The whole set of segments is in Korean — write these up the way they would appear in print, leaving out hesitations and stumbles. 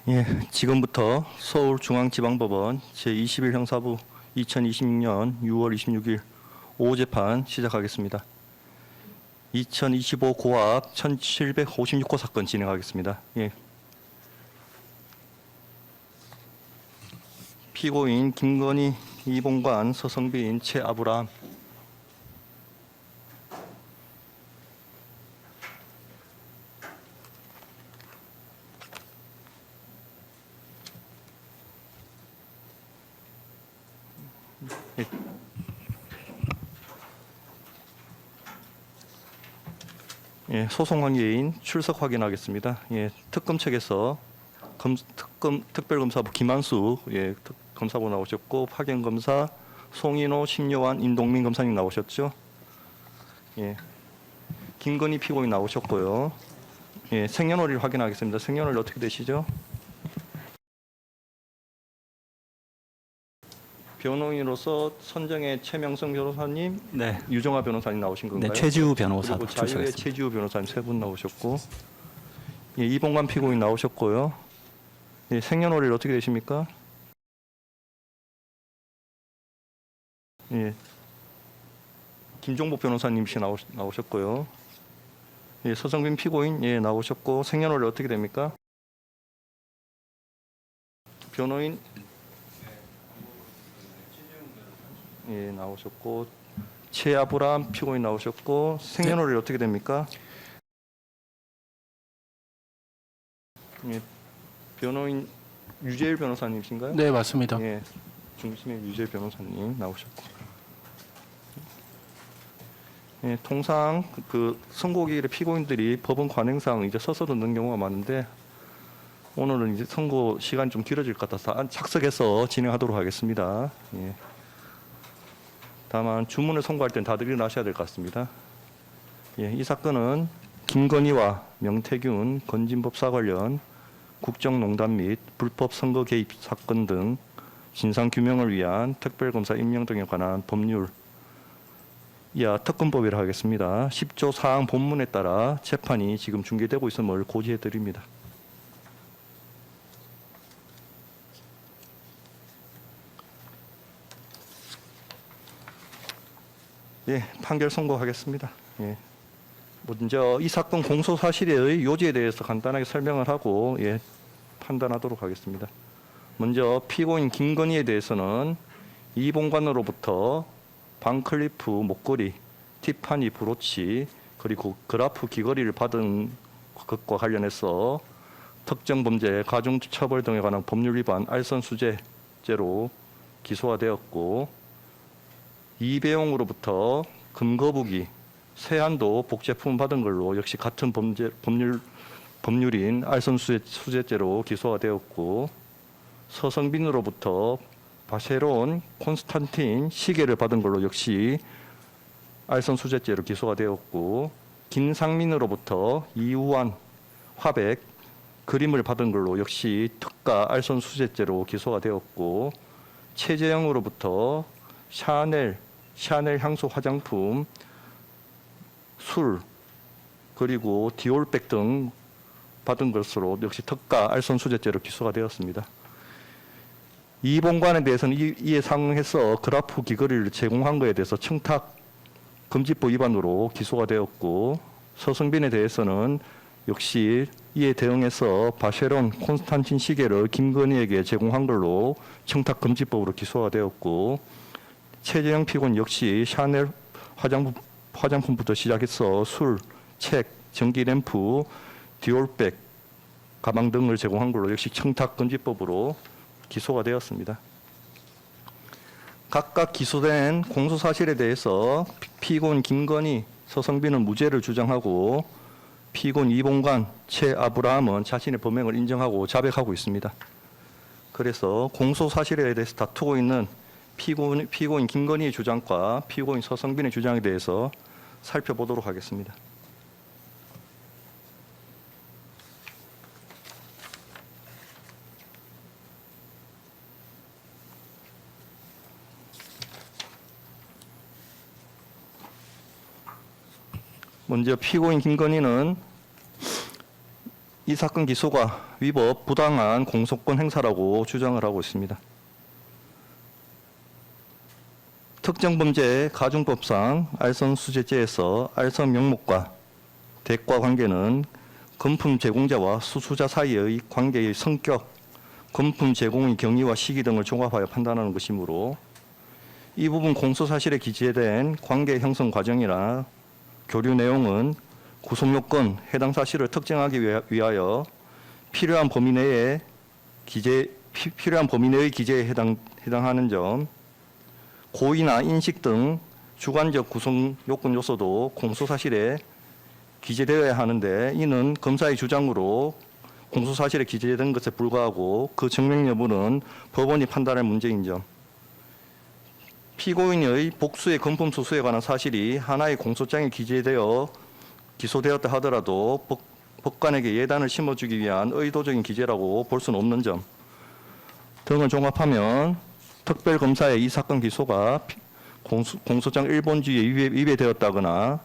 예, 지금부터 서울중앙지방법원 제21형사부 2026년 6월 26일 오후 재판 시작하겠습니다. 2025 고압 1756호 사건 진행하겠습니다. 예. 피고인 김건희, 이봉관, 서성빈, 최아브람. 예, 소송 관계인 출석 확인하겠습니다. 예, 특검 측에서 특별검사부 김한수 검사부 나오셨고, 파견검사 송인호, 심요한, 임동민 검사님 나오셨죠. 예, 김건희 피고인 나오셨고요. 예, 생년월일 확인하겠습니다. 생년월일 어떻게 되시죠? 변호인으로서 선정의 최명성 변호사님, 네, 유정아 변호사님 나오신 건가요? 네, 최지우 변호사 그리고 자유의 출석했습니다. 최지우 변호사님 세 분 나오셨고, 예, 이봉관 피고인 나오셨고요. 예, 생년월일 어떻게 되십니까? 예, 김종복 변호사님 씨 나오셨고요. 예, 서성빈 피고인 나오셨고, 생년월일 어떻게 됩니까? 변호인 나오셨고, 최아브람 피고인 나오셨고, 생년월일 어떻게 됩니까? 예, 변호인 유재일 변호사님이신가요? 네, 맞습니다. 예, 중심의 유재일 변호사님 나오셨고. 예, 통상 그 선고기일에 피고인들이 법원 관행상 이제 서서 듣는 경우가 많은데, 오늘은 이제 선고 시간이 좀 길어질 것 같아서 착석해서 진행하도록 하겠습니다. 예. 다만 주문을 선고할 땐 다들 일어나셔야 될 것 같습니다. 예, 이 사건은 김건희와 명태균 건진법사 관련 국정농단 및 불법 선거 개입 사건 등 진상규명을 위한 특별검사 임명 등에 관한 법률 이하 특검법이라 하겠습니다. 10조 사항 본문에 따라 재판이 지금 중계되고 있음을 고지해 드립니다. 예, 판결 선고하겠습니다. 예. 먼저 이 사건 공소 사실의 요지에 대해서 간단하게 설명을 하고 판단하도록 하겠습니다. 먼저 피고인 김건희에 대해서는 이봉관으로부터 반클리프 목걸이, 티파니 브로치, 그리고 그라프 귀걸이를 받은 것과 관련해서 특정 범죄, 가중처벌 등에 관한 법률 위반, 알선수재죄로 기소가 되었고, 이배용으로부터 금거북이, 세안도 복제품 받은 걸로 역시 같은 법률인 알선수재죄로 기소가 되었고, 서성빈으로부터 바쉐론 콘스탄틴 시계를 받은 걸로 역시 알선수재죄로 기소가 되었고, 김상민으로부터 이우환 화백 그림을 받은 걸로 역시 특가 알선수재죄로 기소가 되었고, 최재영으로부터 샤넬 향수 화장품, 술, 그리고 디올백 등 받은 것으로 역시 특가 알선수재죄로 기소가 되었습니다. 이봉관에 대해서는 이에 상응해서 그라프 귀걸이를 제공한 것에 대해서 청탁 금지법 위반으로 기소가 되었고, 서성빈에 대해서는 역시 이에 대응해서 바쉐론 콘스탄틴 시계를 김건희에게 제공한 걸로 청탁 금지법으로 기소가 되었고, 최재형 피고는 역시 샤넬 화장품부터 시작해서 술, 책, 전기램프, 디올백, 가방 등을 제공한 걸로 역시 청탁금지법으로 기소가 되었습니다. 각각 기소된 공소사실에 대해서 피고인 김건희, 서성빈은 무죄를 주장하고, 피고인 이봉관, 최아브라함은 자신의 범행을 인정하고 자백하고 있습니다. 그래서 공소사실에 대해서 다투고 있는 피고인 김건희의 주장과 피고인 서성빈의 주장에 대해서 살펴보도록 하겠습니다. 먼저 피고인 김건희는 이 사건 기소가 위법 부당한 공소권 행사라고 주장을 하고 있습니다. 특정범죄 가중법상 알선수재죄에서 알선 명목과 대가 관계는 금품 제공자와 수수자 사이의 관계의 성격, 금품 제공의 경위와 시기 등을 종합하여 판단하는 것이므로 이 부분 공소사실에 기재된 관계 형성 과정이나 교류 내용은 구속요건 해당 사실을 특정하기 위하여 필요한 범위 내의 기재에 해당하는 점, 고의나 인식 등 주관적 구성 요건 요소도 공소사실에 기재되어야 하는데 이는 검사의 주장으로 공소사실에 기재된 것에 불과하고 그 증명 여부는 법원이 판단할 문제인 점, 피고인의 복수의 금품 수수에 관한 사실이 하나의 공소장에 기재되어 기소되었다 하더라도 법관에게 예단을 심어주기 위한 의도적인 기재라고 볼 수는 없는 점 등을 종합하면 특별검사의 이 사건 기소가 공소장 1번주의에 위배되었다거나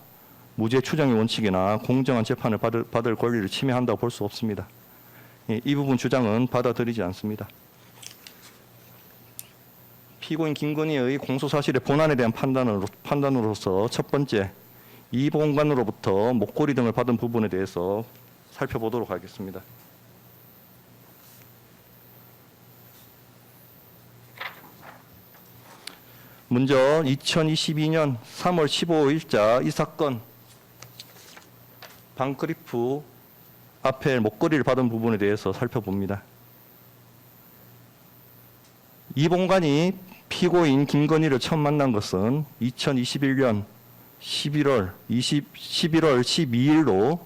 무죄 추정의 원칙이나 공정한 재판을 받을 권리를 침해한다고 볼 수 없습니다. 이 부분 주장은 받아들이지 않습니다. 피고인 김건희의 공소사실의 본안에 대한 판단으로서 첫 번째, 이 본관으로부터 목걸이 등을 받은 부분에 대해서 살펴보도록 하겠습니다. 먼저 2022년 3월 15일자 이 사건 방크리프 앞에 목걸이를 받은 부분에 대해서 살펴봅니다. 이 본관이 피고인 김건희를 처음 만난 것은 2021년 11월 12일로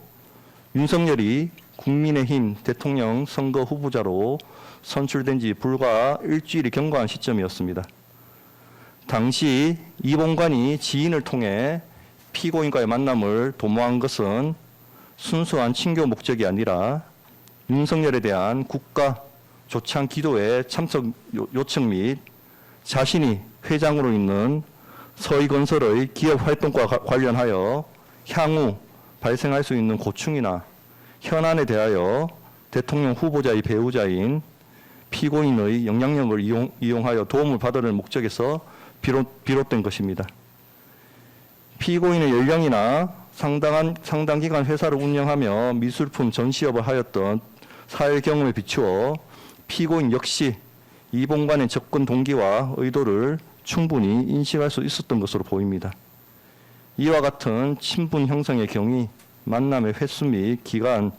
윤석열이 국민의힘 대통령 선거 후보자로 선출된 지 불과 일주일이 경과한 시점이었습니다. 당시 이 본관이 지인을 통해 피고인과의 만남을 도모한 것은 순수한 친교 목적이 아니라 윤석열에 대한 국가 조창 기도의 참석 요청 및 자신이 회장으로 있는 서희건설의 기업 활동과 관련하여 향후 발생할 수 있는 고충이나 현안에 대하여 대통령 후보자의 배우자인 피고인의 영향력을 이용하여 도움을 받으려는 목적에서 비롯된 것입니다. 피고인의 연령이나 상당 기간 회사를 운영하며 미술품 전시업을 하였던 사회 경험에 비추어 피고인 역시 이 본관의 접근 동기와 의도를 충분히 인식할 수 있었던 것으로 보입니다. 이와 같은 친분 형성의 경위, 만남의 횟수 및 기간에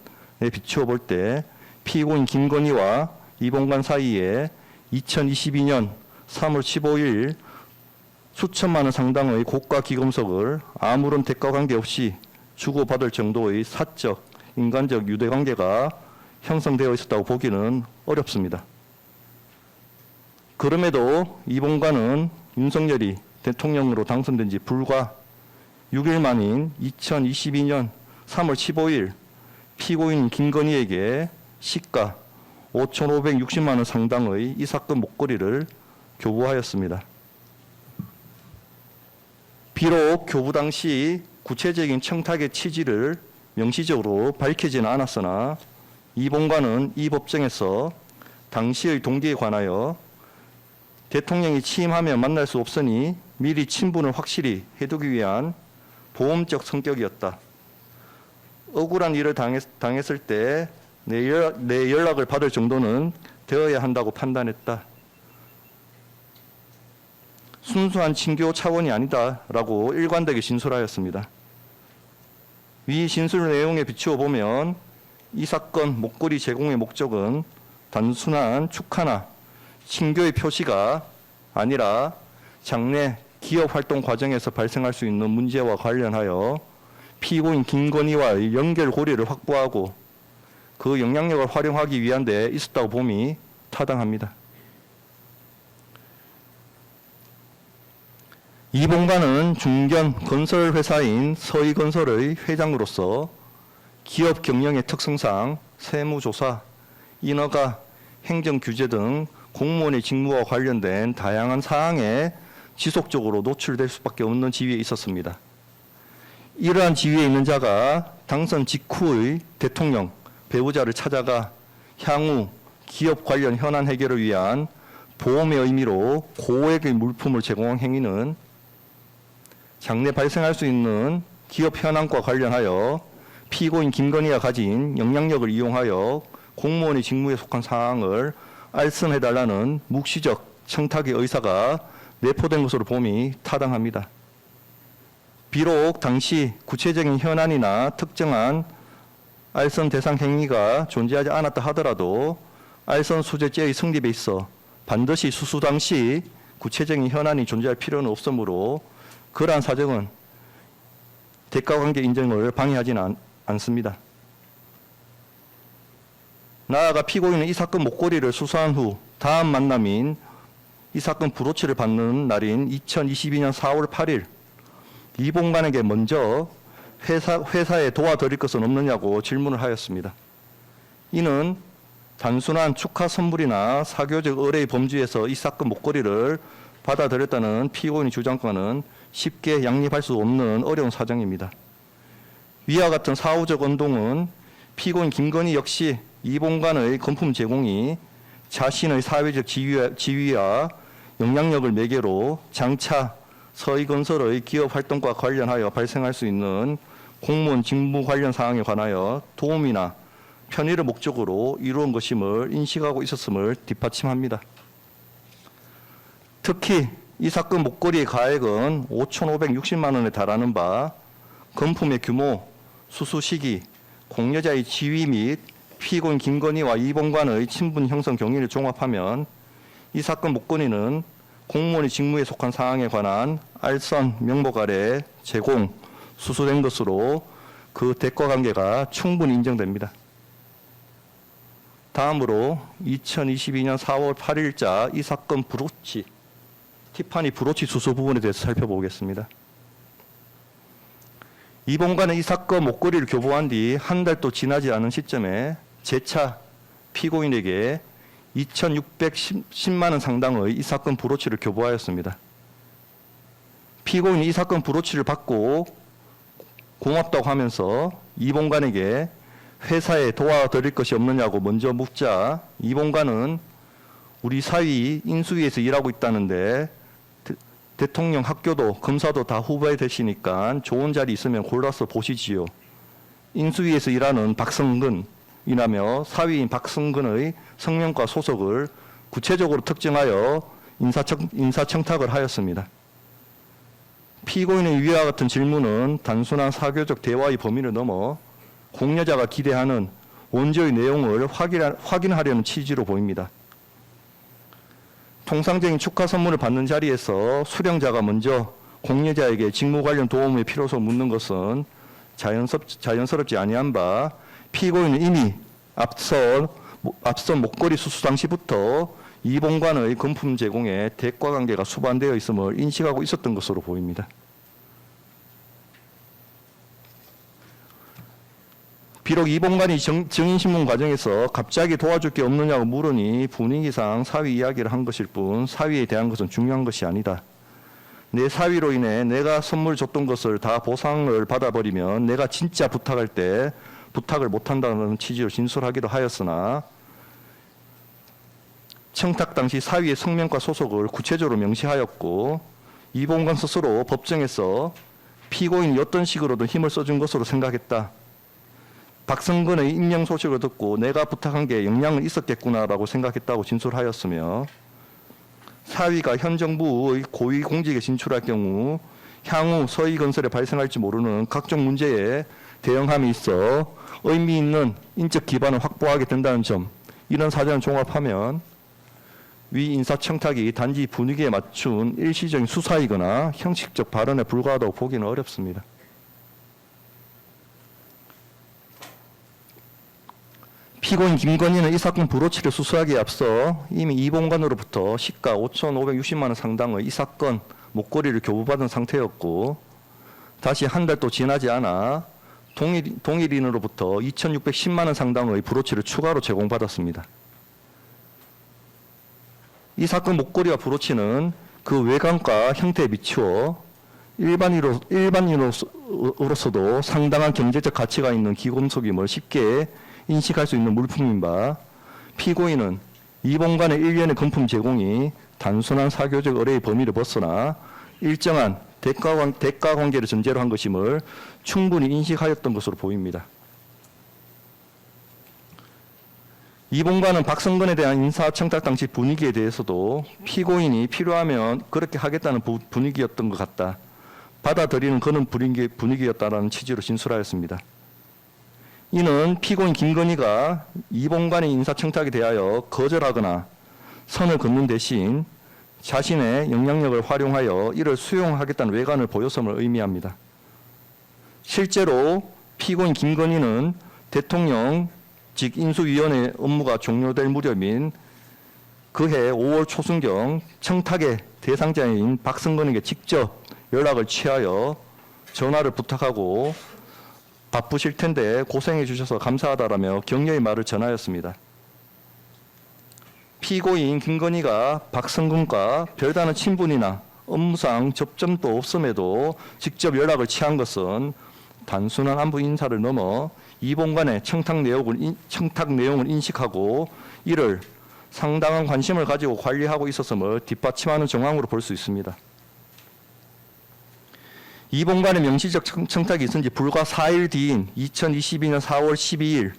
비추어 볼 때 피고인 김건희와 이 본관 사이에 2022년 3월 15일 수천만 원 상당의 고가 기금속을 아무런 대가 관계 없이 주고받을 정도의 사적, 인간적 유대관계가 형성되어 있었다고 보기는 어렵습니다. 그럼에도 이 본관은 윤석열이 대통령으로 당선된 지 불과 6일 만인 2022년 3월 15일 피고인 김건희에게 시가 5,560만 원 상당의 이 사건 목걸이를 교부하였습니다. 비록 교부 당시 구체적인 청탁의 취지를 명시적으로 밝히지는 않았으나 이 본관은 이 법정에서 당시의 동기에 관하여 대통령이 취임하면 만날 수 없으니 미리 친분을 확실히 해두기 위한 보험적 성격이었다. 억울한 일을 당했을 때 내 연락을 받을 정도는 되어야 한다고 판단했다. 순수한 친교 차원이 아니다라고 일관되게 진술하였습니다. 위 진술 내용에 비추어 보면 이 사건 목걸이 제공의 목적은 단순한 축하나 친교의 표시가 아니라 장래 기업 활동 과정에서 발생할 수 있는 문제와 관련하여 피고인 김건희와의 연결 고리를 확보하고 그 영향력을 활용하기 위한 데 있었다고 봄이 타당합니다. 이 본관은 중견 건설회사인 서희건설의 회장으로서 기업 경영의 특성상 세무조사, 인허가, 행정규제 등 공무원의 직무와 관련된 다양한 사항에 지속적으로 노출될 수밖에 없는 지위에 있었습니다. 이러한 지위에 있는 자가 당선 직후의 대통령, 배우자를 찾아가 향후 기업 관련 현안 해결을 위한 보험의 의미로 고액의 물품을 제공한 행위는 장래 발생할 수 있는 기업 현안과 관련하여 피고인 김건희가 가진 영향력을 이용하여 공무원의 직무에 속한 사항을 알선해달라는 묵시적 청탁의 의사가 내포된 것으로 봄이 타당합니다. 비록 당시 구체적인 현안이나 특정한 알선 대상 행위가 존재하지 않았다 하더라도 알선 수재죄의 성립에 있어 반드시 수수 당시 구체적인 현안이 존재할 필요는 없으므로 그러한 사정은 대가관계 인정을 방해하지는 않습니다. 나아가 피고인은 이 사건 목걸이를 수사한 후 다음 만남인 이 사건 브로치를 받는 날인 2022년 4월 8일 이봉관에게 먼저 회사에 도와드릴 것은 없느냐고 질문을 하였습니다. 이는 단순한 축하 선물이나 사교적 의뢰의 범주에서 이 사건 목걸이를 받아들였다는 피고인의 주장과는 쉽게 양립할 수 없는 어려운 사정입니다. 위와 같은 사후적 언동은 피고인 김건희 역시 이봉관의 금품 제공이 자신의 사회적 지위와 영향력을 매개로 장차 서희건설의 기업 활동과 관련하여 발생할 수 있는 공무원 직무 관련 사항에 관하여 도움이나 편의를 목적으로 이루은 것임을 인식하고 있었음을 뒷받침합니다. 특히 이 사건 목걸이의 가액은 5,560만 원에 달하는 바 금품의 규모, 수수 시기, 공여자의 지위 및 피고인 김건희와 이봉관의 친분 형성 경위를 종합하면 이 사건 목걸이는 공무원의 직무에 속한 사항에 관한 알선 명목 아래 제공, 수수된 것으로 그 대가관계가 충분히 인정됩니다. 다음으로 2022년 4월 8일자 이 사건 브로치, 티파니 브로치 수수 부분에 대해서 살펴보겠습니다. 이봉관은 이 사건 목걸이를 교부한 뒤 한 달도 지나지 않은 시점에 재차 피고인에게 2,610만 원 상당의 이 사건 브로치를 교부하였습니다. 피고인이 이 사건 브로치를 받고 고맙다고 하면서 이봉관에게 회사에 도와드릴 것이 없느냐고 먼저 묻자 이봉관은 우리 사위 인수위에서 일하고 있다는데 대통령 학교도 검사도 다 후배 되시니까 좋은 자리 있으면 골라서 보시지요. 인수위에서 일하는 박성근이라며 사위인 박성근의 성명과 소속을 구체적으로 특정하여 인사청탁을 하였습니다. 피고인의 위와 같은 질문은 단순한 사교적 대화의 범위를 넘어 공여자가 기대하는 원조의 내용을 확인하려는 취지로 보입니다. 통상적인 축하 선물을 받는 자리에서 수령자가 먼저 공여자에게 직무 관련 도움의 필요성을 묻는 것은 자연스럽지 아니한 바 피고인은 이미 앞선 목걸이 수수 당시부터 이봉관의 금품 제공에 대가관계가 수반되어 있음을 인식하고 있었던 것으로 보입니다. 비록 이봉관이 증인신문 과정에서 갑자기 도와줄 게 없느냐고 물으니 분위기상 사위 이야기를 한 것일 뿐 사위에 대한 것은 중요한 것이 아니다. 내 사위로 인해 내가 선물 줬던 것을 다 보상을 받아버리면 내가 진짜 부탁할 때 부탁을 못한다는 취지로 진술하기도 하였으나 청탁 당시 사위의 성명과 소속을 구체적으로 명시하였고 이봉관 스스로 법정에서 피고인이 어떤 식으로든 힘을 써준 것으로 생각했다. 박성근의 임명 소식을 듣고 내가 부탁한 게 영향은 있었겠구나라고 생각했다고 진술하였으며 사위가 현 정부의 고위공직에 진출할 경우 향후 서희건설에 발생할지 모르는 각종 문제에 대응함에 있어 의미 있는 인적 기반을 확보하게 된다는 점, 이런 사정을 종합하면 위 인사청탁이 단지 분위기에 맞춘 일시적인 수사이거나 형식적 발언에 불과하다고 보기는 어렵습니다. 피고인 김건희는 이 사건 브로치를 수수하기에 앞서 이미 이봉관으로부터 시가 5,560만 원 상당의 이 사건 목걸이를 교부받은 상태였고 다시 한 달도 지나지 않아 동일인으로부터 2,610만 원 상당의 브로치를 추가로 제공받았습니다. 이 사건 목걸이와 브로치는 그 외관과 형태에 비추어 일반인으로서도 상당한 경제적 가치가 있는 기금속임을 쉽게 인식할 수 있는 물품인 바 피고인은 이봉관의 일련의 금품 제공이 단순한 사교적 의뢰의 범위를 벗어나 일정한 대가 관계를 전제로 한 것임을 충분히 인식하였던 것으로 보입니다. 이봉관은 박성근에 대한 인사청탁 당시 분위기에 대해서도 피고인이 필요하면 그렇게 하겠다는 분위기였던 것 같다. 받아들이는 그런 분위기였다라는 취지로 진술하였습니다. 이는 피고인 김건희가 이봉관의 인사청탁에 대하여 거절하거나 선을 긋는 대신 자신의 영향력을 활용하여 이를 수용하겠다는 외관을 보였음을 의미합니다. 실제로 피고인 김건희는 대통령직 인수위원회 업무가 종료될 무렵인 그해 5월 초순경 청탁의 대상자인 박성근에게 직접 연락을 취하여 전화를 부탁하고 바쁘실 텐데 고생해 주셔서 감사하다라며 격려의 말을 전하였습니다. 피고인 김건희가 박성근과 별다른 친분이나 업무상 접점도 없음에도 직접 연락을 취한 것은 단순한 안부 인사를 넘어 이봉관의 청탁 내용을 인식하고 이를 상당한 관심을 가지고 관리하고 있었음을 뒷받침하는 정황으로 볼 수 있습니다. 이봉관의 명시적 청탁이 있은 지 불과 4일 뒤인 2022년 4월 12일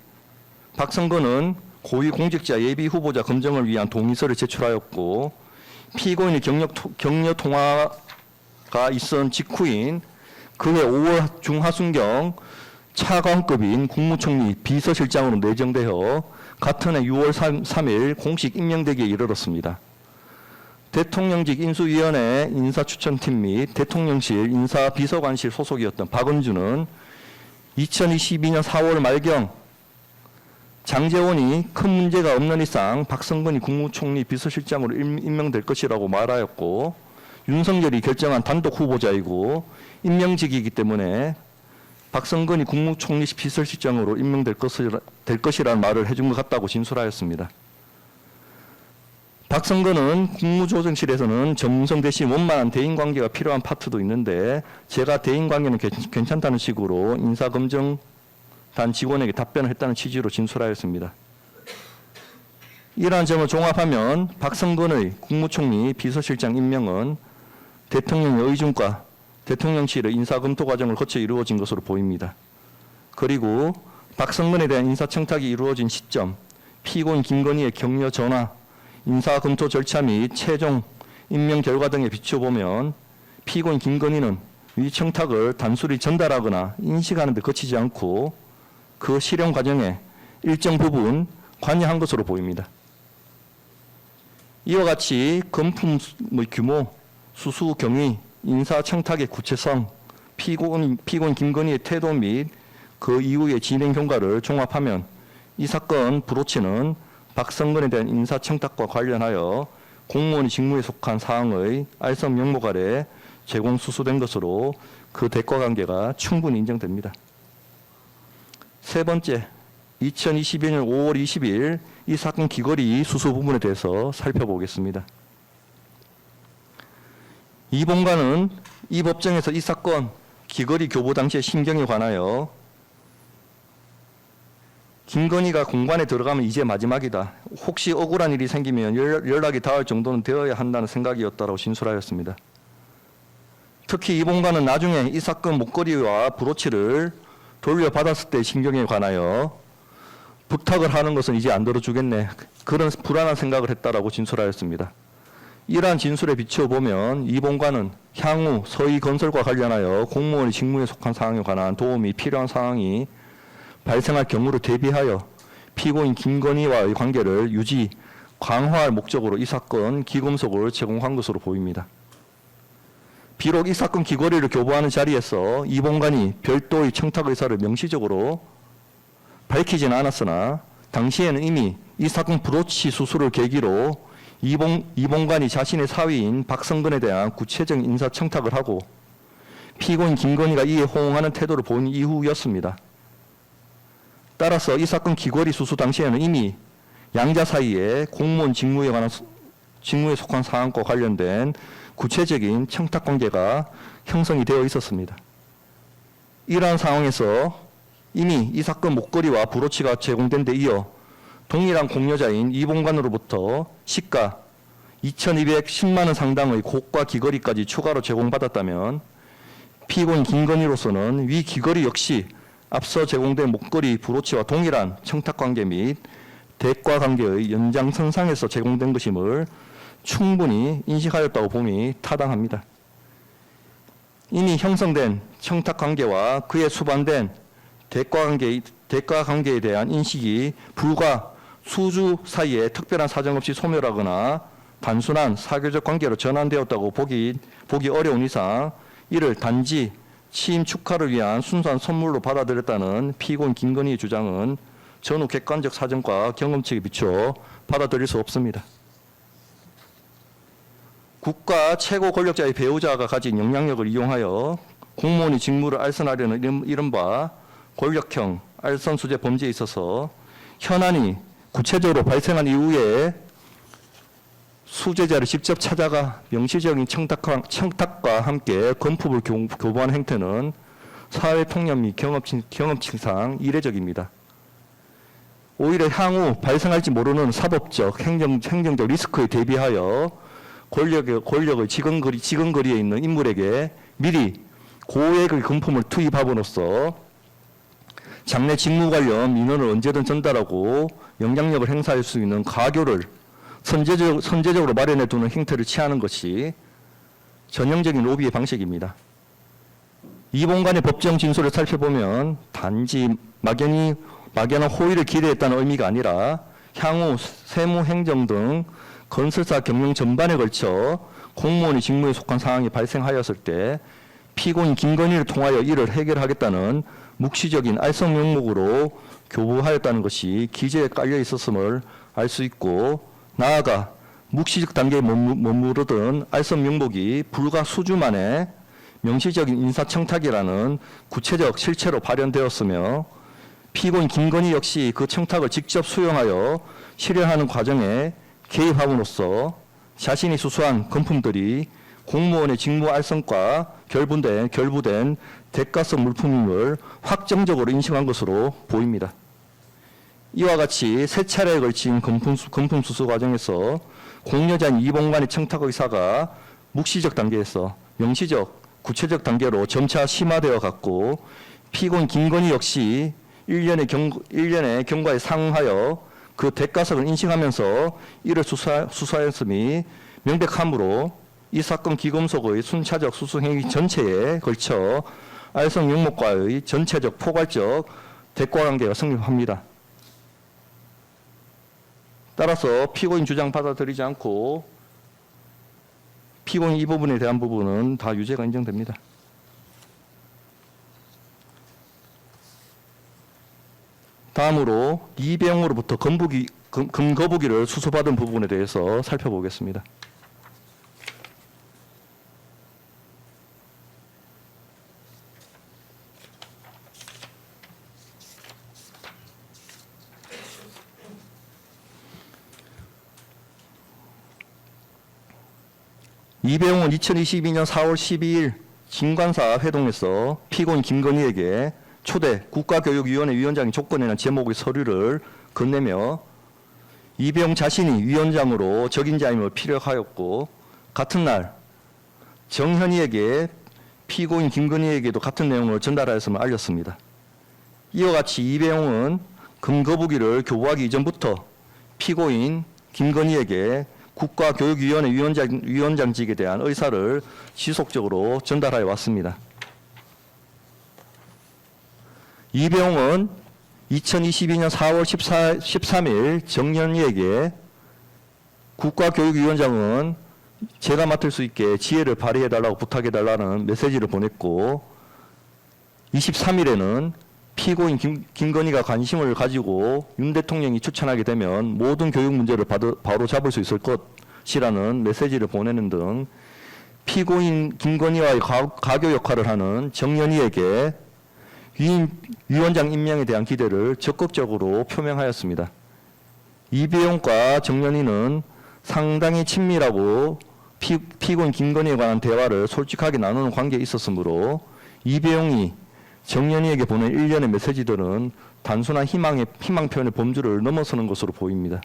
박성근은 고위공직자 예비후보자 검증을 위한 동의서를 제출하였고 피고인의 격려 통화가 있은 직후인 그해 5월 중하순경 차관급인 국무총리 비서실장으로 내정되어 같은 해 6월 3일 공식 임명되기에 이르렀습니다. 대통령직 인수위원회 인사추천팀 및 대통령실 인사비서관실 소속이었던 박은주는 2022년 4월 말경 장제원이 큰 문제가 없는 이상 박성근이 국무총리 비서실장으로 임명될 것이라고 말하였고 윤석열이 결정한 단독 후보자이고 임명직이기 때문에 박성근이 국무총리 비서실장으로 임명될 것이라는 말을 해준 것 같다고 진술하였습니다. 박성근은 국무조정실에서는 전문성 대신 원만한 대인관계가 필요한 파트도 있는데 제가 대인관계는 괜찮다는 식으로 인사검증단 직원에게 답변을 했다는 취지로 진술하였습니다. 이러한 점을 종합하면 박성근의 국무총리 비서실장 임명은 대통령의 의중과 대통령실의 인사검토 과정을 거쳐 이루어진 것으로 보입니다. 그리고 박성근에 대한 인사청탁이 이루어진 시점, 피고인 김건희의 격려 전화, 인사검토 절차 및 최종 임명 결과 등에 비춰보면 피고인 김건희는 위 청탁을 단순히 전달하거나 인식하는 데 그치지 않고 그 실행 과정에 일정 부분 관여한 것으로 보입니다. 이와 같이 금품의 규모, 수수 경위, 인사청탁의 구체성, 피고인 김건희의 태도 및 그 이후의 진행 경과를 종합하면 이 사건 브로치는 박성근에 대한 인사청탁과 관련하여 공무원의 직무에 속한 사항의 알선 명목 아래 제공 수수된 것으로 그 대가 관계가 충분히 인정됩니다. 세 번째, 2022년 5월 20일 이 사건 귀걸이 수수 부분에 대해서 살펴보겠습니다. 이봉관은 이 법정에서 이 사건 귀걸이 교부 당시의 심경에 관하여 김건희가 공관에 들어가면 이제 마지막이다. 혹시 억울한 일이 생기면 연락이 닿을 정도는 되어야 한다는 생각이었다고 진술하였습니다. 특히 이봉관은 나중에 이 사건 목걸이와 브로치를 돌려받았을 때 심경에 관하여 부탁을 하는 것은 이제 안 들어주겠네. 그런 불안한 생각을 했다라고 진술하였습니다. 이러한 진술에 비춰보면 이봉관은 향후 서희건설과 관련하여 공무원의 직무에 속한 사항에 관한 도움이 필요한 상황이 발생할 경우를 대비하여 피고인 김건희와의 관계를 유지, 강화할 목적으로 이 사건 기금속을 제공한 것으로 보입니다. 비록 이 사건 귀걸이를 교부하는 자리에서 이봉관이 별도의 청탁 의사를 명시적으로 밝히지는 않았으나 당시에는 이미 이 사건 브로치 수수를 계기로 이봉관이 자신의 사위인 박성근에 대한 구체적인 인사 청탁을 하고 피고인 김건희가 이에 호응하는 태도를 보인 이후였습니다. 따라서 이 사건 귀걸이 수수 당시에는 이미 양자 사이에 공무원 직무에 속한 사항과 관련된 구체적인 청탁 관계가 형성이 되어 있었습니다. 이러한 상황에서 이미 이 사건 목걸이와 브로치가 제공된 데 이어 동일한 공여자인 이봉관으로부터 시가 2,210만 원 상당의 고가 귀걸이까지 추가로 제공받았다면 피고인 김건희로서는 위 귀걸이 역시 앞서 제공된 목걸이, 브로치와 동일한 청탁관계 및 대가관계의 연장선상에서 제공된 것임을 충분히 인식하였다고 봄이 타당합니다. 이미 형성된 청탁관계와 그에 수반된 대가관계에 대한 인식이 불과 수주 사이에 특별한 사정 없이 소멸하거나 단순한 사교적 관계로 전환되었다고 보기 어려운 이상 이를 단지 취임 축하를 위한 순수한 선물로 받아들였다는 피고인 김건희의 주장은 전후 객관적 사정과 경험치에 비추어 받아들일 수 없습니다. 국가 최고 권력자의 배우자가 가진 영향력을 이용하여 공무원의 직무를 알선하려는 이른바 권력형 알선수재 범죄에 있어서 현안이 구체적으로 발생한 이후에 수재자를 직접 찾아가 명시적인 청탁과 함께 건품을 교부하는 행태는 사회폭력 및 경험치상 이례적입니다. 오히려 향후 발생할지 모르는 사법적, 행정적 리스크에 대비하여 권력의 지근거리에 있는 인물에게 미리 고액의 금품을 투입함으로써 장래 직무 관련 민원을 언제든 전달하고 영향력을 행사할 수 있는 가교를 선제적으로 마련해 두는 행태를 취하는 것이 전형적인 로비의 방식입니다. 이봉관의 법정 진술을 살펴보면 단지 막연한 호의를 기대했다는 의미가 아니라 향후 세무, 행정 등 건설사 경영 전반에 걸쳐 공무원의 직무에 속한 상황이 발생하였을 때 피고인 김건희를 통하여 이를 해결하겠다는 묵시적인 알선 명목으로 교부하였다는 것이 기재에 깔려 있었음을 알 수 있고, 나아가 묵시적 단계에 머무르던 알선 명목이 불과 수주 만에 명시적인 인사청탁이라는 구체적 실체로 발현되었으며 피고인 김건희 역시 그 청탁을 직접 수용하여 실현하는 과정에 개입함으로써 자신이 수수한 금품들이 공무원의 직무 알선과 결부된 대가성 물품임을 확정적으로 인식한 것으로 보입니다. 이와 같이 세 차례에 걸친 금품 수수 과정에서 공여자인 이봉관의 청탁 의사가 묵시적 단계에서 명시적, 구체적 단계로 점차 심화되어 갔고, 피고인 김건희 역시 일련의 경과에 상응하여 그 대가성을 인식하면서 이를 수사했음이 명백하므로 이 사건 기금속의 순차적 수수 행위 전체에 걸쳐 알선 명목과의 전체적 포괄적 대가관계가 성립합니다. 따라서 피고인 주장 받아들이지 않고 피고인 이 부분에 대한 부분은 다 유죄가 인정됩니다. 다음으로 이배용으로부터 금거부기를 수수받은 부분에 대해서 살펴보겠습니다. 이배용은 2022년 4월 12일 진관사 회동에서 피고인 김건희에게 초대 국가교육위원회 위원장의 조건이라는 제목의 서류를 건네며 이배용 자신이 위원장으로 적임자임을 피력하였고, 같은 날 정현희에게 피고인 김건희에게도 같은 내용을 전달하였음을 알렸습니다. 이와 같이 이배용은 금거부기를 교부하기 이전부터 피고인 김건희에게 국가교육위원회 위원장직에 대한 의사를 지속적으로 전달하여 왔습니다. 이배용은 2022년 4월 13일 정현희에게 국가교육위원장은 제가 맡을 수 있게 지혜를 발휘해달라고 부탁해달라는 메시지를 보냈고, 23일에는 피고인 김건희가 관심을 가지고 윤 대통령이 추천하게 되면 모든 교육 문제를 바로 잡을 수 있을 것이라는 메시지를 보내는 등 피고인 김건희와의 가교 역할을 하는 정현희에게 위원장 임명에 대한 기대를 적극적으로 표명하였습니다. 이배용과 정현희는 상당히 친밀하고 피고인 김건희에 관한 대화를 솔직하게 나누는 관계에 있었으므로 이배용이 정연이에게 보낸 일련의 메시지들은 단순한 희망 표현의 범주를 넘어서는 것으로 보입니다.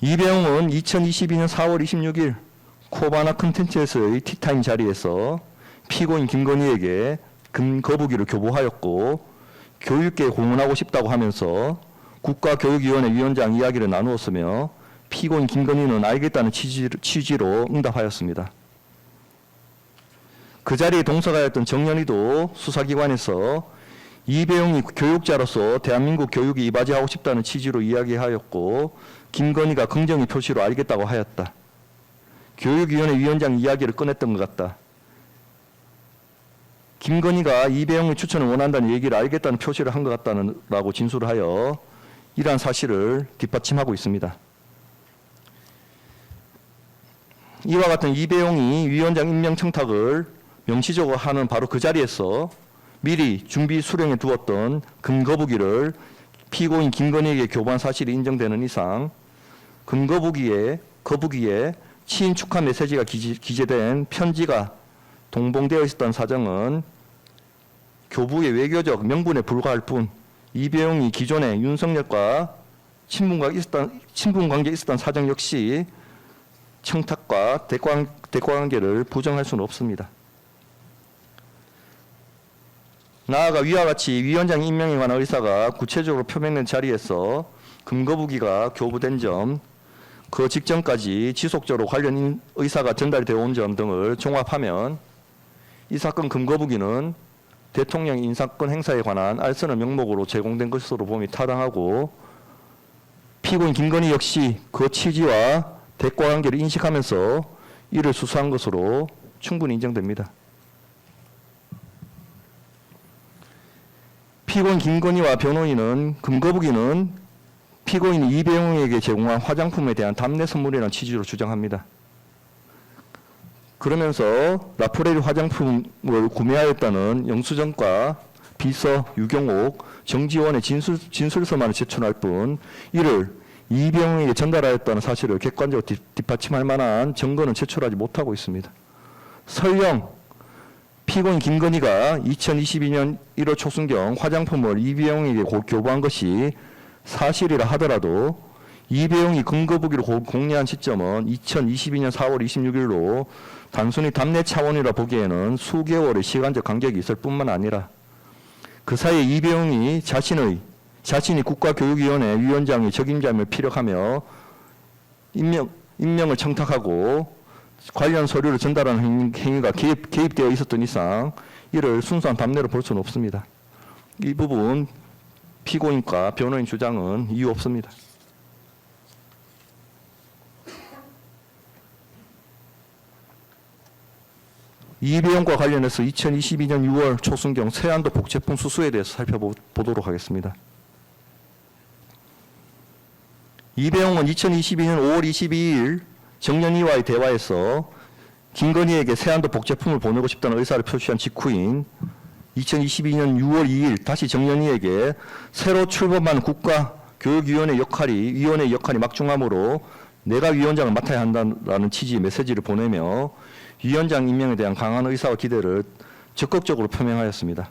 이배용은 2022년 4월 26일 코바나 컨텐츠에서의 티타임 자리에서 피고인 김건희에게 금거북이를 교부하였고 교육계에 공헌하고 싶다고 하면서 국가교육위원회 위원장 이야기를 나누었으며 피고인 김건희는 알겠다는 취지로 응답하였습니다. 그 자리에 동석하였던 정연이도 수사기관에서 이배용이 교육자로서 대한민국 교육에 이바지하고 싶다는 취지로 이야기하였고 김건희가 긍정의 표시로 알겠다고 하였다. 교육위원회 위원장 이야기를 꺼냈던 것 같다. 김건희가 이배용의 추천을 원한다는 얘기를 알겠다는 표시를 한 것 같다라고 진술을 하여 이러한 사실을 뒷받침하고 있습니다. 이와 같은 이배용이 위원장 임명 청탁을 명시적으로 하는 바로 그 자리에서 미리 준비 수령해 두었던 금거북이를 피고인 김건희에게 교부한 사실이 인정되는 이상 금거북이에 치인 축하 메시지가 기재된 편지가 동봉되어 있었던 사정은 교부의 외교적 명분에 불과할 뿐 이배용이 기존에 윤석열과 친분 관계에 있었던 사정 역시 청탁과 대가관계를 부정할 수는 없습니다. 나아가 위와 같이 위원장 임명에 관한 의사가 구체적으로 표명된 자리에서 금거북이가 교부된 점, 그 직전까지 지속적으로 관련 의사가 전달되어 온 점 등을 종합하면 이 사건 금거북이는 대통령 인사권 행사에 관한 알선의 명목으로 제공된 것으로 봄이 타당하고 피고인 김건희 역시 그 취지와 대가관계를 인식하면서 이를 수사한 것으로 충분히 인정됩니다. 피고인 김건희와 변호인은 금거북이는 피고인 이배용에게 제공한 화장품에 대한 답례 선물이라는 취지로 주장합니다. 그러면서 라프레리 화장품을 구매하였다는 영수증과 비서 유경옥, 정지원의 진술서만을 제출할 뿐 이를 이배용에게 전달하였다는 사실을 객관적으로 뒷받침할 만한 증거는 제출하지 못하고 있습니다. 설령 피고인 김건희가 2022년 1월 초순경 화장품을 이배용에게 교부한 것이 사실이라 하더라도 이배용이 금거북이를 공개한 시점은 2022년 4월 26일로 단순히 답례 차원이라 보기에는 수개월의 시간적 간격이 있을 뿐만 아니라 그 사이에 이배용이 자신이 국가교육위원회 위원장의 적임자임을 피력하며 임명을 청탁하고 관련 서류를 전달하는 행위가 개입되어 있었던 이상 이를 순수한 답례로 볼 수는 없습니다. 이 부분 피고인과 변호인 주장은 이유 없습니다. 이배용과 관련해서 2022년 6월 초순경 세안도 복제품 수수에 대해서 살펴보도록 하겠습니다. 이배용은 2022년 5월 22일 정연이와의 대화에서 김건희에게 세안도 복제품을 보내고 싶다는 의사를 표시한 직후인 2022년 6월 2일 다시 정연이에게 새로 출범한 국가교육위원회 역할이 막중하므로 내가 위원장을 맡아야 한다는 취지의 메시지를 보내며 위원장 임명에 대한 강한 의사와 기대를 적극적으로 표명하였습니다.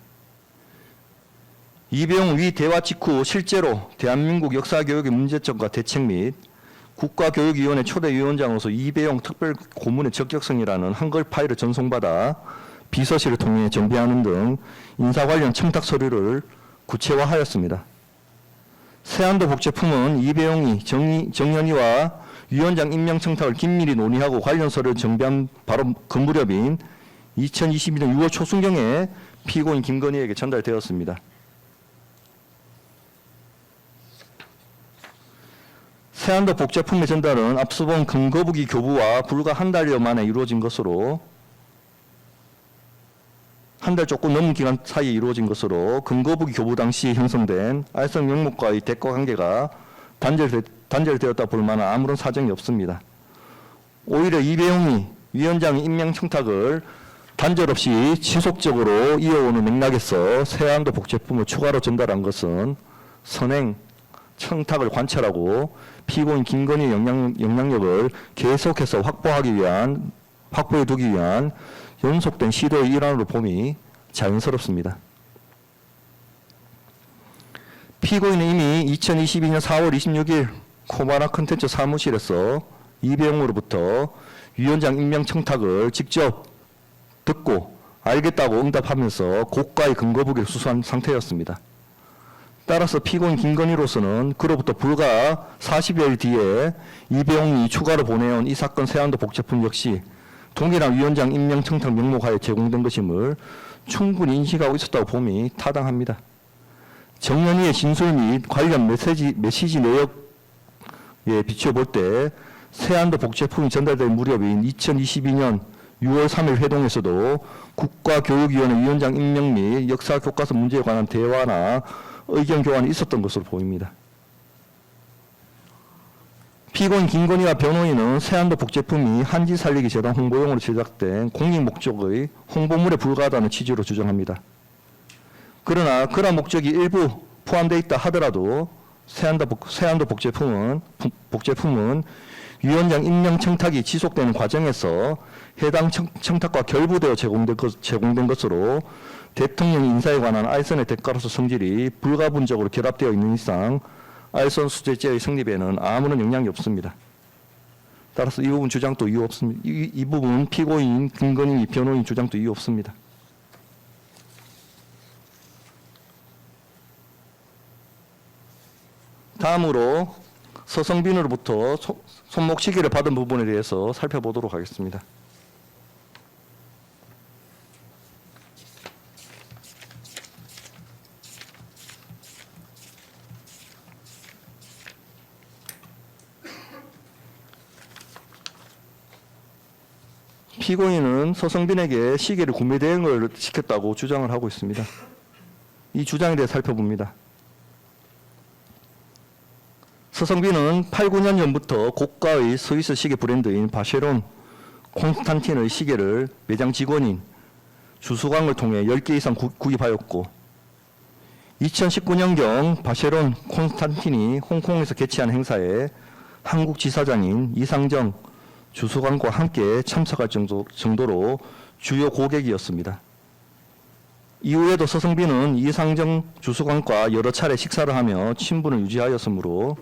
이배용 위 대화 직후 실제로 대한민국 역사교육의 문제점과 대책 및 국가교육위원회 초대위원장으로서 이배용 특별 고문의 적격성이라는 한글 파일을 전송받아 비서실을 통해 정비하는 등 인사 관련 청탁 서류를 구체화하였습니다. 세안도 복제품은 이배용이 정연이와 위원장 임명 청탁을 긴밀히 논의하고 관련 서류를 정비한 바로 그 무렵인 2022년 6월 초순경에 피고인 김건희에게 전달되었습니다. 세안도 복제품의 전달은 앞서 본 금거북이 교부와 불과 한 달여 만에 이루어진 것으로 한 달 조금 넘은 기간 사이에 이루어진 것으로 금거북이 교부 당시 형성된 알선 명목과의 대가 관계가 단절되었다 볼 만한 아무런 사정이 없습니다. 오히려 이배용이 위원장 임명 청탁을 단절 없이 지속적으로 이어오는 맥락에서 세안도 복제품을 추가로 전달한 것은 선행, 청탁을 관찰하고 피고인 김건희의 영향력을 계속해서 확보해 두기 위한 연속된 시도의 일환으로 봄이 자연스럽습니다. 피고인은 이미 2022년 4월 26일 코바나 컨텐츠 사무실에서 이배용으로부터 위원장 임명 청탁을 직접 듣고 알겠다고 응답하면서 고가의 근거부기를 수수한 상태였습니다. 따라서 피고인 김건희로서는 그로부터 불과 40여일 뒤에 이배용이 추가로 보내온 이 사건 세안도 복제품 역시 동일한 위원장 임명 청탁 명목하에 제공된 것임을 충분히 인식하고 있었다고 봄이 타당합니다. 정연희의 진술 및 관련 메시지 내역에 비추어 볼 때 세안도 복제품이 전달될 무렵인 2022년 6월 3일 회동에서도 국가교육위원회 위원장 임명 및 역사교과서 문제에 관한 대화나 의견 교환이 있었던 것으로 보입니다. 피고인 김건희와 변호인은 세안도 복제품이 한지 살리기 재단 홍보용으로 제작된 공익 목적의 홍보물에 불과하다는 취지로 주장합니다. 그러나 그러한 목적이 일부 포함되어 있다 하더라도 세안도 복제품은 위원장 임명 청탁이 지속되는 과정에서 해당 청탁과 결부되어 제공된 것으로 대통령 인사에 관한 알선의 대가로서 성질이 불가분적으로 결합되어 있는 이상 알선 수재죄의 성립에는 아무런 영향이 없습니다. 따라서 이 부분 주장도 이유 없습니다. 이 부분 피고인 김건희 변호인 주장도 이유 없습니다. 다음으로 서성빈으로부터 손목 시계를 받은 부분에 대해서 살펴보도록 하겠습니다. 피고인은 서성빈에게 시계를 구매 대행을 시켰다고 주장을 하고 있습니다. 이 주장에 대해 살펴봅니다. 서성빈은 8, 9년 전부터 고가의 스위스 시계 브랜드인 바쉐론 콘스탄틴의 시계를 매장 직원인 주수광을 통해 10개 이상 구입하였고 2019년경 바쉐론 콘스탄틴이 홍콩에서 개최한 행사에 한국 지사장인 이상정 주수광과 함께 참석할 정도로 주요 고객이었습니다. 이후에도 서성빈은 이상정 주수광과 여러 차례 식사를 하며 친분을 유지하였으므로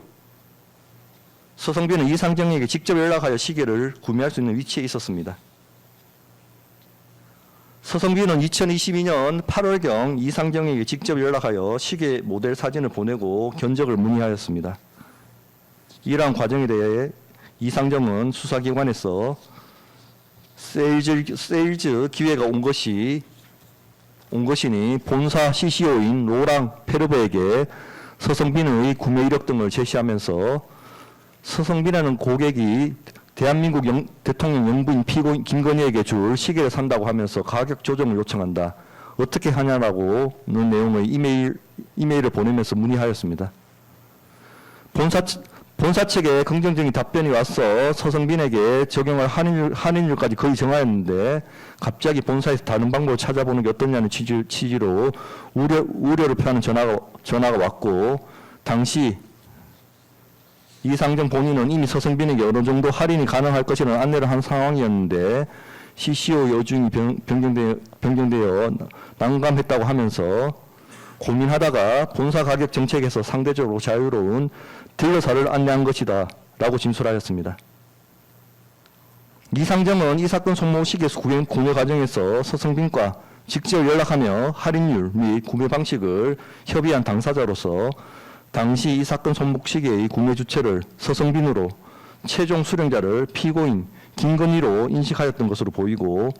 서성빈은 이상정에게 직접 연락하여 시계를 구매할 수 있는 위치에 있었습니다. 서성빈은 2022년 8월경 이상정에게 직접 연락하여 시계 모델 사진을 보내고 견적을 문의하였습니다. 이러한 과정에 대해 이상정은 수사기관에서 세일즈 기회가 온 것이니 본사 CCO인 로랑 페르베에게 서성빈의 구매 이력 등을 제시하면서 서성빈이라는 고객이 대한민국 대통령 영부인 피고인 김건희에게 줄 시계를 산다고 하면서 가격 조정을 요청한다. 어떻게 하냐라고는 내용의 이메일을 보내면서 문의하였습니다. 본사 측에 긍정적인 답변이 와서 서성빈에게 적용할 할인율까지 거의 정하였는데 갑자기 본사에서 다른 방법을 찾아보는 게 어떠냐는 취지로 우려를 표하는 전화가 왔고 당시 이상정 본인은 이미 서성빈에게 어느 정도 할인이 가능할 것이라는 안내를 한 상황이었는데 CCO 여중이 변경되어 난감했다고 하면서 고민하다가 본사 가격 정책에서 상대적으로 자유로운 딜러사를 안내한 것이다 라고 진술하였습니다. 이상정은 이 사건 손목 시계 구매 과정에서 서성빈과 직접 연락하며 할인율 및 구매 방식을 협의한 당사자로서 당시 이 사건 손목 시계의 구매 주체를 서성빈으로 최종 수령자를 피고인 김건희로 인식하였던 것으로 보이고